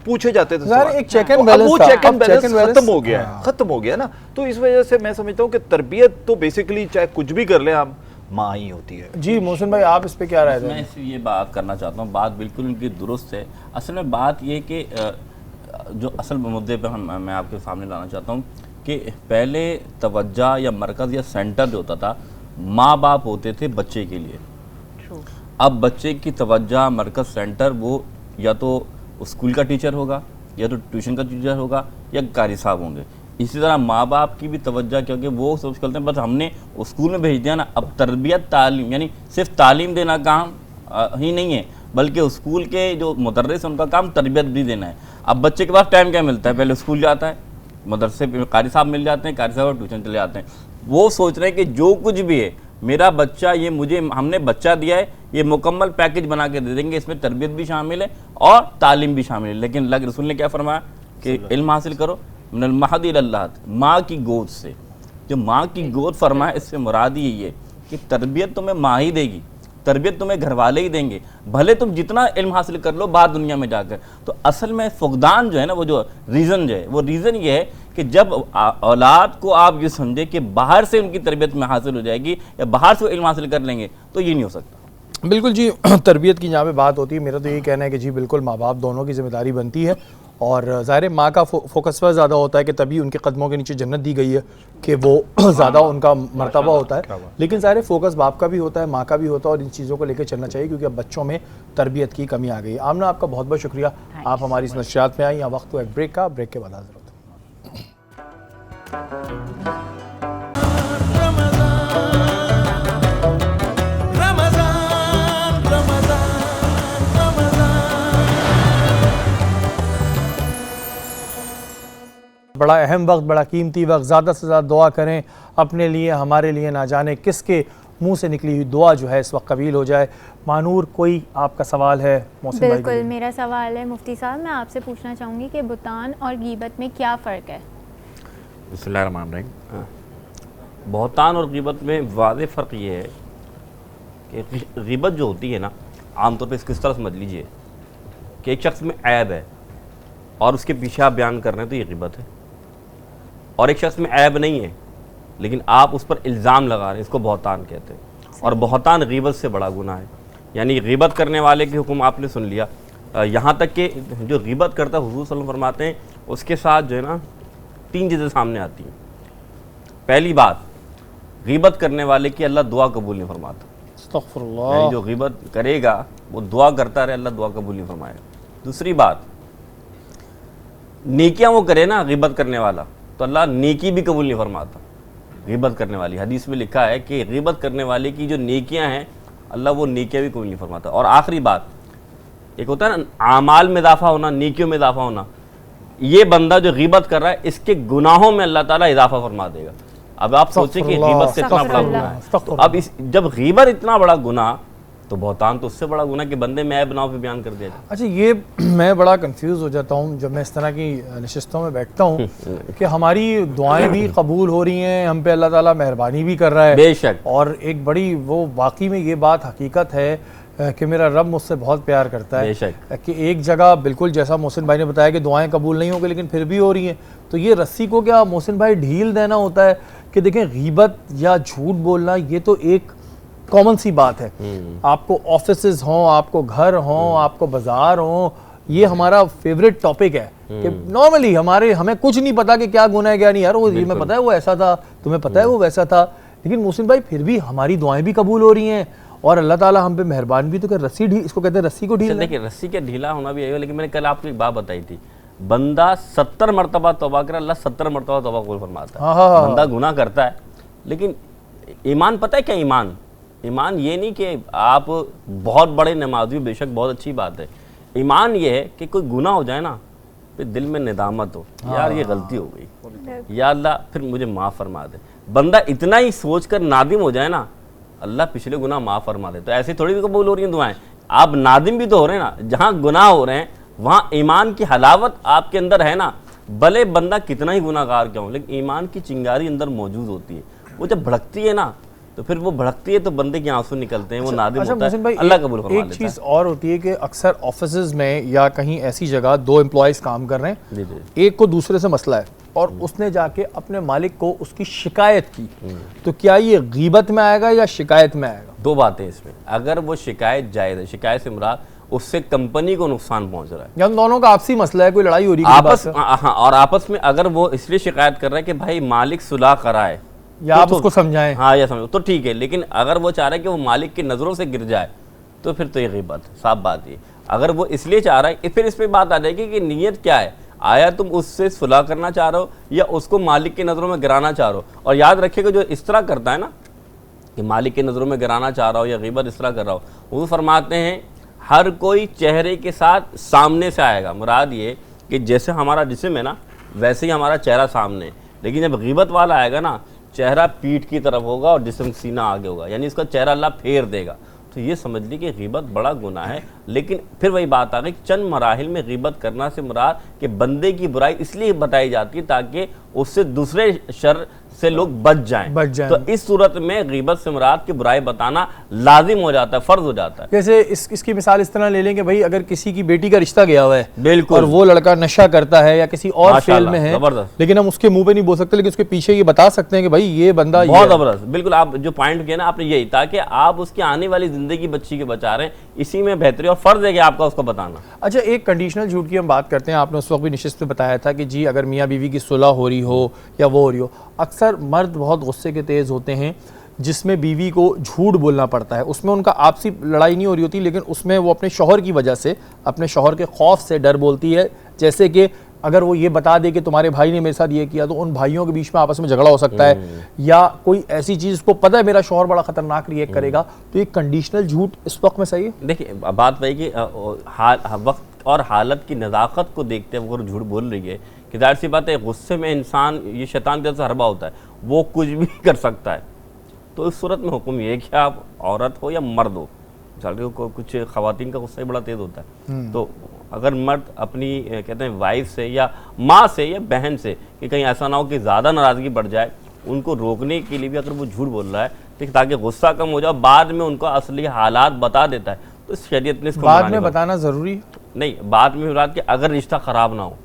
पूछे जाते थे सवाल। एक चेक एंड बैलेंस, वो चेक एंड बैलेंस खत्म हो गया है, खत्म हो गया ना। तो इस वजह से मैं समझता हूँ कि तरबियत तो बेसिकली चाहे कुछ भी कर ले हम, माँ ही होती है। जी मोहसिन भाई, आप इस पे क्या राय मैं इस ये बात करना चाहता हूँ, बात बिल्कुल उनकी दुरुस्त है। असल में बात ये कि जो असल मुद्दे पे मैं आपके सामने लाना चाहता हूँ कि पहले तवज्जो या मरकज़ या सेंटर जो होता था, माँ बाप होते थे बच्चे के लिए। अब बच्चे की तवज्जो मरकज़ सेंटर वो या तो स्कूल का टीचर होगा, या तो ट्यूशन का टीचर होगा, या कारी साहब होंगे। इसी तरह माँ बाप की भी तवज्जो, क्योंकि वो सोच करते हैं बस हमने स्कूल में भेज दिया ना, अब तरबियत तालीम यानी सिर्फ तालीम देना काम ही नहीं है, बल्कि स्कूल के जो मुदर्रिस उनका काम तरबियत भी देना है। अब बच्चे के पास टाइम क्या मिलता है, पहले स्कूल जाता है, मदरसे पे कारी साहब मिल जाते हैं, कारी साहब ट्यूशन चले जाते हैं। वो सोच रहे हैं कि जो कुछ भी है मेरा बच्चा, ये मुझे हमने बच्चा दिया है, ये मुकम्मल पैकेज बना के दे देंगे, इसमें तरबियत भी शामिल है और तालीम भी शामिल है। लेकिन रसूल ने क्या फरमाया कि इल्म हासिल करो मिनल महदी इलल्लाह, माँ की गोद से। जो माँ की गोद फरमाया, इससे मुराद ये कि तरबियत तुम्हें माँ ही देगी, तरबियत तुम्हें घर वाले ही देंगे, भले तुम जितना इल्म हासिल कर लो बाहर दुनिया में जाकर। तो असल में फुकदान जो है ना, वो जो रीज़न जो है, वो रीज़न ये है कि जब औलाद को आप ये समझे कि बाहर से उनकी तरबियत में हासिल हो जाएगी या बाहर से इल्म हासिल कर लेंगे, तो ये नहीं हो सकता। बिल्कुल जी, तरबियत की जहाँ पे बात होती है, मेरा तो यही कहना है कि जी बिल्कुल माँ बाप दोनों की जिम्मेदारी बनती है। और ज़ाहिर माँ का फोकस पर ज़्यादा होता है कि तभी उनके कदमों के नीचे जन्नत दी गई है कि वो ज़्यादा उनका मर्तबा होता है। लेकिन ज़ाहिर फोकस बाप का भी होता है, माँ का भी होता है, और इन चीज़ों को लेकर चलना चाहिए, क्योंकि अब बच्चों में तरबियत की कमी आ गई। आमना, आपका बहुत बहुत शुक्रिया, आप हमारी इस नशियात में आई। यहाँ वक्त हुआ एक ब्रेक का, ब्रेक के बाद हाज़िर होते हैं। बड़ा अहम वक्त, बड़ा कीमती वक्त, ज़्यादा से ज़्यादा दुआ करें अपने लिए, हमारे लिए, ना जाने किसके मुंह से निकली हुई दुआ जो है इस वक्त कबील हो जाए। मानूर, कोई आपका सवाल है मोहसिन भाई के बिल्कुल, लिए? मेरा सवाल है मुफ्ती साहब, मैं आपसे पूछना चाहूँगी कि बुतान और गीबत में क्या फ़र्क है? बिस्मिल्लाहिर्रहमानिर्रहीम। बहतान और गिबत में वाज़ेह फ़र्क ये है कि गिबत जो होती है ना, आमतौर पर किस तरह समझ लीजिए कि एक शख्स में ऐब है और उसके पीछे आप बयान कर रहे हैं तो ये गिबत है, और एक शख्स में ऐब नहीं है लेकिन आप उस पर इल्ज़ाम लगा रहे हैं, इसको बहतान कहते हैं। और बहतान गिबत से बड़ा गुनाह है। यानी गिबत करने वाले के हुक्म आपने सुन लिया, यहाँ तक कि जो गिबत करता है हुज़ूर सल्लल्लाहु अलैहि वसल्लम फरमाते हैं उसके साथ जो है ना 3 चीज़ें सामने आती हैं। पहली बात, गिबत करने वाले की अल्लाह दुआ कबूल नहीं फरमाता। अस्तगफिरुल्लाह। यानी जो गिबत करेगा वो दुआ करता रहे, अल्लाह दुआ कबूल नहीं फरमाएगा। दूसरी बात, नेकियां वो करे ना गिबत करने वाला तो अल्लाह नेकी भी कबूल नहीं फरमाता गिबत करने वाली। हदीस में लिखा है कि गिबत करने वाले की जो नेकियां हैं अल्लाह वो नेकियां भी कबूल नहीं फरमाता। और आखिरी बात, एक होता है ना आमाल में इजाफा होना, नेकियों में इजाफा होना, ये बंदा जो गिबत कर रहा है इसके गुनाहों में अल्लाह ताला इजाफा फरमा देगा। अब आप सोचें कि गिबत से इतना बड़ा गुनाह है, तो अब इस जब गिबत इतना बड़ा गुनाह तो बहतान तो उससे बड़ा गुनाह कि बंदे में ऐब बनाव पे बयान कर दिया जाए। अच्छा, ये मैं बड़ा कंफ्यूज हो जाता हूँ जब मैं इस तरह की नशिस्तों में बैठता हूँ कि हमारी दुआएं भी कबूल हो रही हैं, हम पे अल्लाह ताला मेहरबानी भी कर रहा है, बेशक। और एक बड़ी वो वाकई में ये बात हकीकत है कि मेरा रब मुझसे बहुत प्यार करता है बेशक। कि एक जगह बिल्कुल जैसा मोहसिन भाई ने बताया कि दुआएं कबूल नहीं होंगी लेकिन फिर भी हो रही हैं, तो ये रस्सी को क्या मोहसिन भाई ढील देना होता है कि देखें गिबत या झूठ बोलना ये तो एक कॉमन सी बात है। आपको ऑफिसेज हों, आपको घर हों, आपको बाजार हों, ये हमारा फेवरेट टॉपिक है कि नॉर्मली हमें कुछ नहीं पता कि क्या गुनाह है क्या नहीं। यार वो ये मैं पता है वो ऐसा था, तुम्हें पता है वो वैसा था, लेकिन मोहसिन भाई फिर भी हमारी दुआएं भी कबूल हो रही हैं और अल्लाह ताला हम पे मेहरबान भी तो कर। रस्सी ढील, इसको कहते हैं रस्सी को ढील। देखिए रस्सी के ढीला होना भी है, लेकिन मैंने कल आपको एक बात बताई थी, बंदा 70 मरतबा तौबा करे, अल्लाह 70 मरतबा तौबा कबूल फरमाता है। बंदा गुनाह करता है लेकिन ईमान पता है क्या ईमान? ईमान ये नहीं कि आप बहुत बड़े नमाजी, बेशक बहुत अच्छी बात है। ईमान ये है कि कोई गुनाह हो जाए ना फिर दिल में निदामत हो, यार ये गलती हो गई, या अल्लाह फिर मुझे माफ़ फरमा दे। बंदा इतना ही सोच कर नादिम हो जाए ना, अल्लाह पिछले गुनाह माफ़ फरमा दे। तो ऐसे थोड़ी भी कबूल हो रही हैं दुआएं, आप नादिम भी तो हो रहे हैं ना। जहाँ गुनाह हो रहे हैं वहाँ ईमान की हलावत आपके अंदर है ना, भले बंदा कितना ही गुनाहगार क्यों, लेकिन ईमान की चिंगारी अंदर मौजूद होती है। वो जब भड़कती है ना तो फिर वो भड़कती है तो बंदे के आंसू निकलते हैं, वो नादिम होता है, अल्लाह कबूल फरमा लेता है। एक चीज़ और होती है कि अक्सर ऑफिसेज में या कहीं ऐसी जगह 2 एम्प्लॉयज़ काम कर रहे हैं, जी जी। एक को दूसरे से मसला है और उसने जाके अपने मालिक को उसकी शिकायत की, तो क्या ये गीबत में आएगा या शिकायत में आएगा? 2 बातें इसमें। अगर वो शिकायत जायज़ है, शिकायत से मुराद उससे कंपनी को नुकसान पहुंच रहा है या उन दोनों का आपसी मसला है, कोई लड़ाई हो रही है आपस, हाँ, और आपस में अगर वो इसलिए शिकायत कर रहा है कि भाई मालिक सुलह कराए या आप उसको समझाएं, हाँ या समझो तो ठीक है, लेकिन अगर वो चाह रहा है कि वो मालिक की नज़रों से गिर जाए तो फिर तो ये गीबत है, साफ बात ये। अगर वो इसलिए चाह रहा है फिर इस पर बात आ जाएगी कि नीयत क्या है, आया तुम उससे सुलह करना चाह रहे हो या उसको मालिक की नज़रों में गिराना चाह रहे हो। और याद रखिएगा जो इस तरह करता है ना कि मालिक की नज़रों में गिराना चाह रहा हो या गीबत इस तरह कर रहा हो, वो फरमाते हैं हर कोई चेहरे के साथ सामने से आएगा। मुराद ये कि जैसे हमारा जिस्म है ना वैसे ही हमारा चेहरा सामने, लेकिन जब गीबत वाला आएगा ना चेहरा पीठ की तरफ होगा और जिस्म सीना आगे होगा, यानी इसका चेहरा अल्लाह फेर देगा। तो ये समझ ली कि गीबत बड़ा गुनाह है। लेकिन फिर वही बात आ गई, चंद मराहिल में गीबत करना से मुराद कि बंदे की बुराई इसलिए बताई जाती है ताकि उससे दूसरे शर से लोग बच जाएं। तो इस सूरत में गीबत से मुराद की बुराई बताना लाजिम हो जाता है, फर्ज हो जाता है। जैसे इसकी मिसाल इस तरह ले लें कि भाई अगर किसी की बेटी का रिश्ता गया हुआ है, बिल्कुल, और वो लड़का नशा करता है या किसी और फेल में है, लेकिन हम उसके मुंह पे नहीं बोल सकते, लेकिन उसके पीछे ये बता सकते हैं कि भाई ये बंदा बहुत जबरदस्त। बिल्कुल, आप जो पॉइंट किया ना आपने यही, ताकि आप उसकी आने वाली जिंदगी बच्ची के बचा रहे हैं, इसी में बेहतरी और फर्ज है कि आपका उसको बताना। अच्छा, एक कंडीशनल झूठ की हम बात करते हैं। आपने उस वक्त भी निशिस्त में बताया था कि जी अगर मियाँ बीवी की सुलह हो रही हो या वो हो रही हो, अक्सर मर्द बहुत गुस्से के तेज़ होते हैं जिसमें बीवी को झूठ बोलना पड़ता है। उसमें उनका आपसी लड़ाई नहीं हो रही होती, लेकिन उसमें वो अपने शौहर की वजह से, अपने शौहर के खौफ से डर बोलती है। जैसे कि अगर वो ये बता दे कि तुम्हारे भाई ने मेरे साथ ये किया तो उन भाइयों के बीच में आपस में झगड़ा हो सकता है, या कोई ऐसी चीज़ को पता है मेरा शौहर बड़ा खतरनाक रिएक्ट करेगा, तो ये कंडीशनल झूठ इस वक्त में सही है? देखिए बात वही कि वक्त और हालत की नज़ाकत को देखते हुए अगर झूठ बोल रही है कि जाहिर सी बात है गुस्से में इंसान ये शैतान की तरफ से हरबा होता है, वो कुछ भी कर सकता है। तो इस सूरत में हुक्म ये है कि आप औरत हो या मर्द हो, मिसाल को कुछ ख़वातीन का गुस्सा ही बड़ा तेज़ होता है, तो अगर मर्द अपनी कहते हैं वाइफ से या माँ से या बहन से कि कहीं ऐसा ना हो कि ज़्यादा नाराज़गी बढ़ जाए, उनको रोकने के लिए भी अगर वो झूठ बोल रहा है ठीक, ताकि गुस्सा कम हो जाए, बाद में उनको असली हालात बता देता है, तो शरीयत ने इसको बाद में बताना ज़रूरी है? नहीं, बाद में मुराद कि अगर रिश्ता ख़राब ना हो।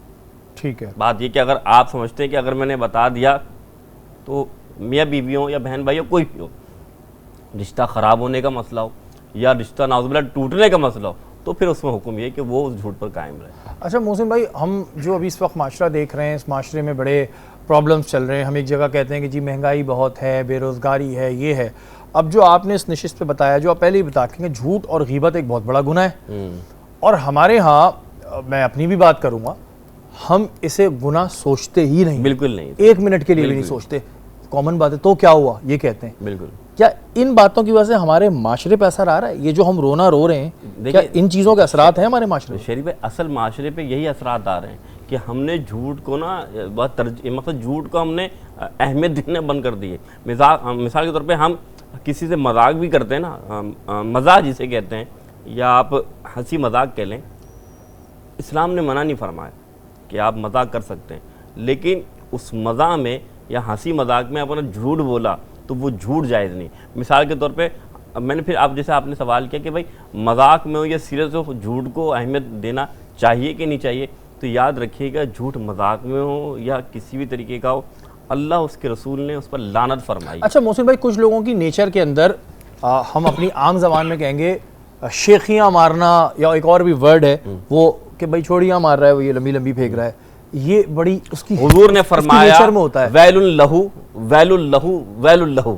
ठीक है। बात ये कि अगर आप समझते हैं कि अगर मैंने बता दिया तो मियाँ बीवी हो या बहन भाई हो, कोई भी हो, रिश्ता ख़राब होने का मसला हो या रिश्ता नाउज़ुबिल्लाह टूटने का मसला हो, तो फिर उसमें हुक्म ये कि वो उस झूठ पर कायम रहे। अच्छा मोहसिन भाई, हम जो अभी इस वक्त माशरा देख रहे हैं, इस माशरे में बड़े प्रॉब्लम्स चल रहे हैं। हम एक जगह कहते हैं कि जी महंगाई बहुत है, बेरोज़गारी है, ये है। अब जो आपने इस नशिस्त पे बताया, जो आप पहले ही बता के, झूठ और गीबत एक बहुत बड़ा गुनाह है, और हमारे यहाँ, मैं अपनी भी बात करूँगा, हम इसे गुनाह सोचते ही नहीं, बिल्कुल नहीं, एक मिनट के लिए भी नहीं सोचते। कॉमन बात है, तो क्या हुआ ये कहते हैं। बिल्कुल। क्या इन बातों की वजह से हमारे माशरे पे असर आ रहा है? ये जो हम रोना रो रहे हैं, क्या इन चीज़ों के असरात हैं हमारे माशरे पे? शरीफ असल माशरे पे यही असरात आ रहे हैं कि हमने झूठ को ना बहुत मतलब झूठ को हमने अहमियत देना बंद कर दी है। मिसाल के तौर पे हम किसी से मजाक भी करते हैं ना, मजाक जिसे कहते हैं, या आप हंसी मजाक कह लें, इस्लाम ने मना नहीं फरमाया कि आप मजाक कर सकते हैं, लेकिन उस मजाक में या हंसी मजाक में अपना झूठ बोला तो वो झूठ जायज़ नहीं। मिसाल के तौर पे मैंने फिर आप जैसे आपने सवाल किया कि भाई मजाक में हो या सीरियस हो, झूठ को अहमियत देना चाहिए कि नहीं चाहिए, तो याद रखिएगा झूठ मजाक में हो या किसी भी तरीके का हो, अल्लाह उसके रसूल ने उस पर लानत फरमाई। अच्छा मोहसिन भाई, कुछ लोगों की नेचर के अंदर हम अपनी आम जबान में कहेंगे शेखियाँ मारना, या एक और भी वर्ड है वो कि भाई छोड़ियाँ मार रहा है, वो ये लंबी लंबी फेंक रहा है, ये बड़ी उसकी हुजूर ने फरमाया नेचर में होता है। वैलुल लहू वैलुल लहू वैलुल लहू,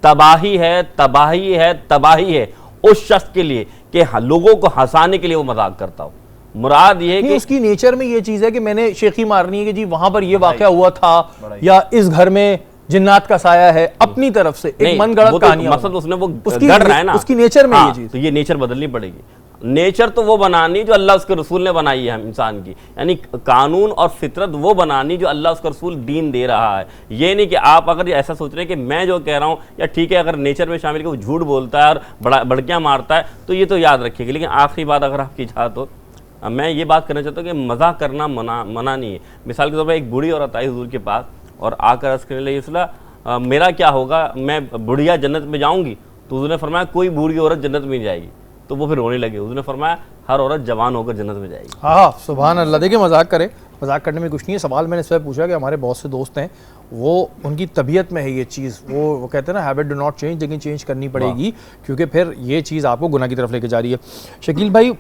तबाही है तबाही है तबाही है उस शख्स के लिए कि लोगों को हंसाने के लिए वो मजाक करता हो। मुराद ये है कि उसकी नेचर में ये चीज है कि मैंने शेखी मारनी है कि जी वहां पर ये वाकया हुआ था, या इस घर में जिन्नात का साया है, अपनी तरफ से एक मनगढ़ंत कहानियां, मतलब उसने वो गढ़ रहा है ना, उसकी नेचर में ये चीज, तो ये नेचर बदलनी पड़ेगी। नेचर तो वो बनानी जो अल्लाह उसके रसूल ने बनाई है इंसान की, यानी कानून और फितरत वो बनानी जो अल्लाह उसका रसूल दीन दे रहा है। ये नहीं कि आप अगर ऐसा सोच रहे हैं कि मैं जो कह रहा हूँ, या ठीक है अगर नेचर में शामिल कि वो झूठ बोलता है और बड़कियाँ मारता है, तो ये तो याद रखिएगा। लेकिन आखिरी बात अगर आपकी चाहत हो, मैं ये बात करना चाहता हूँ कि मजाक करना मना नहीं है। मिसाल के तौर पर एक बूढ़ी औरत आई हुजूर के पास और आकर अर्ज़ करने लगी, इसला मेरा क्या होगा, मैं बुढ़िया जन्नत में जाऊँगी? तो हुजूर ने फरमाया कोई बूढ़ी औरत जन्नत में जाएगी। तो वो फिर रोने लगे। उसने फरमाया हर औरत जवान होकर जन्नत में जाएगी। हाँ सुभान अल्लाह। देखिए मजाक करने में कुछ नहीं है। सवाल मैंने इसलिए पूछा कि हमारे बहुत से दोस्त हैं, वो उनकी तबीयत में है ये चीज़, वो कहते हैं ना हैबिट डू नॉट चेंज, लेकिन चेंज करनी पड़ेगी, क्योंकि फिर ये चीज़ आपको गुनाह की तरफ लेके जा रही है। शकील भाई,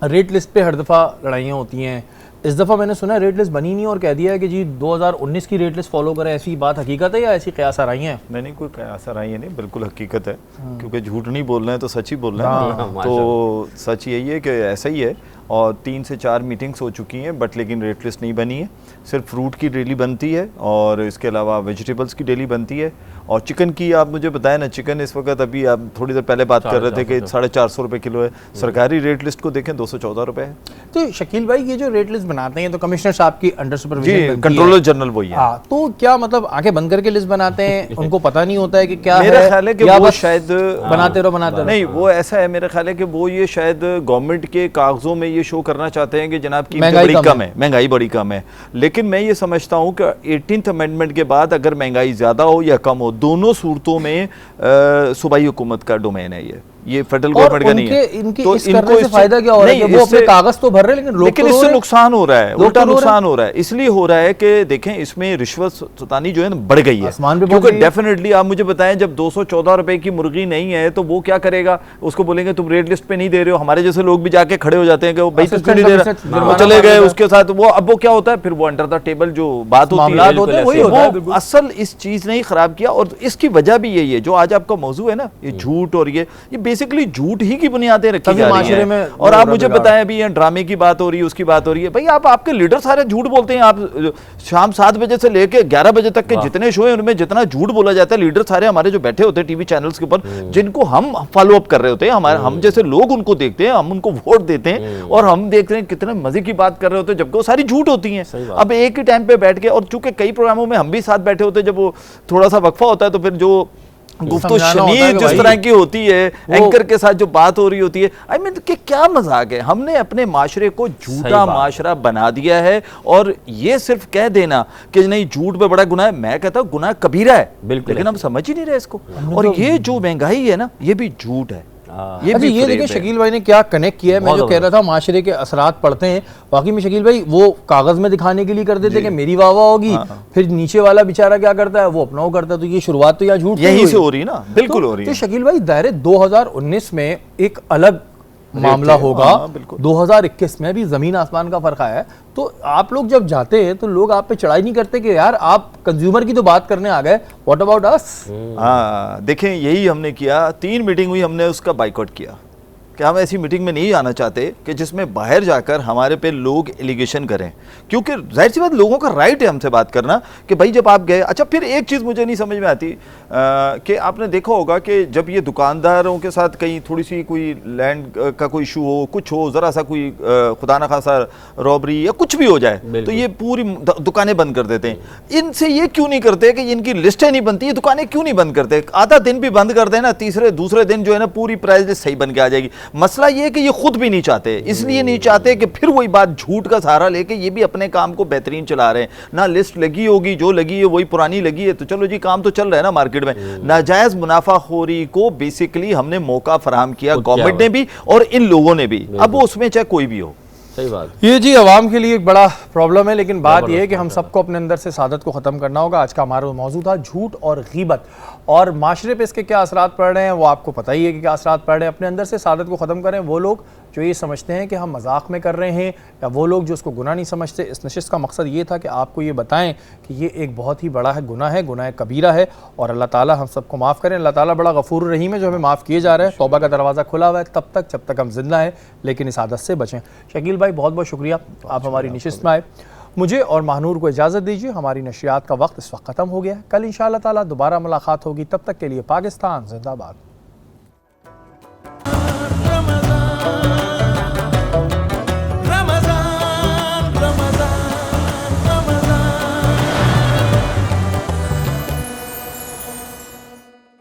रेट लिस्ट पे हर दफ़ा लड़ाइयाँ होती हैं, इस दफ़ा मैंने सुना है रेट लिस्ट बनी नहीं और कह दिया है कि जी 2019 की रेट लिस्ट फॉलो करें। ऐसी बात हकीकत है या ऐसी कयास आराइयाँ हैं? नहीं, कोई कयास आराइयाँ नहीं, बिल्कुल हकीकत है, क्योंकि झूठ नहीं बोल रहे हैं तो सच ही बोल रहे हैं। तो सच यही है कि ऐसा ही है, और 3 से 4 मीटिंग्स हो चुकी हैं, बट लेकिन रेट लिस्ट नहीं बनी है। सिर्फ फ्रूट की डेली बनती है और इसके अलावा वेजिटेबल्स की डेली बनती है। और चिकन की आप मुझे बताएं ना, चिकन इस वक्त अभी आप थोड़ी देर पहले बात कर रहे थे कि 450 रुपये किलो है, सरकारी रेट लिस्ट को देखें 214 रुपये है। तो शकील भाई, ये जो रेट लिस्ट बनाते हैं तो कमिश्नर साहब की अंडर सुपरविजन, कंट्रोलर जनरल वही है। तो क्या मतलब आंखें बंद करके लिस्ट बनाते हैं, उनको पता नहीं होता है कि क्या मेरा ख्याल है कि वो शायद बनाते रहो नहीं, वो ऐसा है, मेरा ख्याल है कि वो ये शायद गवर्नमेंट के कागजों में ये शो करना चाहते हैं कि जनाब की महंगाई कम है, महंगाई बड़ी कम है। लेकिन मैं ये समझता हूँ कि 18th अमेंडमेंट के बाद अगर महंगाई ज्यादा हो या कम हो, दोनों सूरतों में सूबाई हुकूमत का डोमेन है ये फेडरल गवर्नमेंट का नहीं है। तो इनको फायदा क्या हो रहा है कि वो अपने कागज तो भर रहे हैं, लेकिन इससे नुकसान हो रहा है, उल्टा नुकसान हो रहा है। इसलिए हो रहा है कि देखें इसमें रिश्वत सतानी जो है ना बढ़ गई है, क्योंकि डेफिनेटली आप मुझे बताएं जब 214 रुपए की मुर्गी नहीं है तो वो क्या करेगा, उसको बोलेंगे तुम रेट लिस्ट पे नहीं दे रहे हो। हमारे जैसे लोग भी जाके खड़े हो जाते हैं कि भाई तो क्यों नहीं दे रहा, चले गए उसके साथ। वो अब वो क्या होता है, फिर वो अंडर द टेबल जो बात होती है वो असल इस चीज ने ही खराब किया। और इसकी वजह भी यही है जो आज आपका मौजू है ना, ये झूठ और ये बेसिकली झूठ ही की बुनियादें रखी तभी जा रही माशरे हैं। में और वो आप मुझे बिगाड़। बताएं, अभी ये ड्रामे की बात हो रही है, उसकी बात हो रही है, भाई आप आपके लीडर सारे झूठ बोलते हैं। आप शाम 7 बजे से लेके 11 बजे तक के जितने शो हैं उनमें जितना झूठ बोला जाता है, लीडर सारे हमारे जो बैठे होते हैं टीवी चैनल्स के ऊपर, जिनको हम फॉलो अप कर रहे होते हैं, हमारे हम जैसे लोग उनको देखते हैं, हम उनको वोट देते हैं और हम देखते हैं कितने मजे की बात कर रहे होते हैं, जबकि वो सारी झूठ होती हैं। अब एक ही टाइम पे बैठ के, और चूंकि कई प्रोग्रामों में हम भी साथ बैठे होते हैं, जब वो थोड़ा सा वक्फा होता है तो फिर जो गुफ्तगू समझाना होता है शनीर कि जिस भाई तरह की होती है, एंकर के साथ जो बात हो रही होती है, आई मीन कि क्या मजाक है। हमने अपने माशरे को झूठा माशरा बना दिया है। और ये सिर्फ कह देना कि नहीं झूठ पे बड़ा गुनाह है, मैं कहता हूं गुनाह कबीरा है, बिल्कुल लेकिन हम समझ ही नहीं रहे इसको। और ये जो महंगाई है ना, ये भी झूठ है, ये अच्छा, भी ये फरेब देखिए है। शकील भाई ने क्या कनेक्ट किया है। मैं जो कह रहा था माशरे के असरात पड़ते हैं, वाकई में शकील भाई वो कागज में दिखाने के लिए कर देते कि मेरी वाह वाह होगी, फिर नीचे वाला बेचारा क्या करता है, वो अपना वो करता है। तो ये शुरुआत तो यहाँ झूठ यहीं से हो रही है ना, बिल्कुल हो रही तो है। शकील भाई दायरे 2019 में एक अलग मामला होगा, हाँ, बिल्कुल। 2021 में भी जमीन आसमान का फर्क आया है। तो आप लोग जब जाते हैं तो लोग आप पे चढ़ाई नहीं करते कि यार आप कंज्यूमर की तो बात करने आ गए, व्हाट अबाउट अस? हाँ देखें, यही हमने किया। 3 मीटिंग हुई, हमने उसका बाइकआउट किया कि हम ऐसी मीटिंग में नहीं आना चाहते कि जिसमें बाहर जाकर हमारे पे लोग एलिगेशन करें, क्योंकि जाहिर सी बात लोगों का राइट है हमसे बात करना कि भाई जब आप गए। अच्छा, फिर एक चीज़ मुझे नहीं समझ में आती कि आपने देखा होगा कि जब ये दुकानदारों के साथ कहीं थोड़ी सी कोई लैंड का कोई इशू हो, कुछ हो, ज़रा सा कोई खुदा ना खासा रॉबरी या कुछ भी हो जाए, तो ये पूरी दुकानें बंद कर देते हैं। इनसे ये क्यों नहीं करते कि इनकी लिस्टें नहीं बनती, ये दुकानें क्यों नहीं बंद करते? आधा दिन भी बंद कर देना, दूसरे दिन जो है ना पूरी प्राइस लिस्ट सही बन के आ जाएगी। मसला ये है कि ये खुद भी नहीं चाहते, इसलिए नहीं चाहते कि फिर वही बात झूठ का सहारा लेके ये भी अपने काम को बेहतरीन चला रहे हैं। ना लिस्ट लगी होगी, जो लगी है वही पुरानी लगी है, तो चलो जी काम तो चल रहा है ना मार्केट में। नाजायज मुनाफाखोरी को बेसिकली हमने मौका फराहम किया, गवर्नमेंट ने भी और इन लोगों ने भी। अब वो उसमें चाहे कोई भी हो। सही बात। ये जी अवाम के लिए एक बड़ा प्रॉब्लम है, लेकिन बात यह है कि हम सबको अपने अंदर से सादत को ख़त्म करना होगा। आज का हमारा मौजूद था झूठ और गीबत, और माशरे पे इसके क्या असरात पड़ रहे हैं वो आपको पता ही है कि क्या असरात पड़ रहे हैं। अपने अंदर से सादत को ख़त्म करें। वो लोग जो ये समझते हैं कि हम मजाक में कर रहे हैं, या वो लोग जो उसको गुनाह नहीं समझते, इस नशिस्त का मकसद ये था कि आपको ये बताएं कि ये एक बहुत ही बड़ा है गुनाह कबीरा है, और अल्लाह ताला हम सबको माफ़ करें। अल्लाह ताला बड़ा गफूर रहीम है जो हमें माफ़ किए जा रहे हैं। तौबा का दरवाज़ा खुला हुआ है तब तक जब तक हम जिंदा हैं, लेकिन इस आदत से बचें। शकील भाई बहुत बहुत शुक्रिया, आप हमारी नशिस्त में आए। मुझे और महानूर को इजाज़त दीजिए, हमारी नशरियात का वक्त इस वक्त ख़त्म हो गया है। कल इंशाअल्लाह ताला दोबारा मुलाकात होगी, तब तक के लिए पाकिस्तान जिंदाबाद।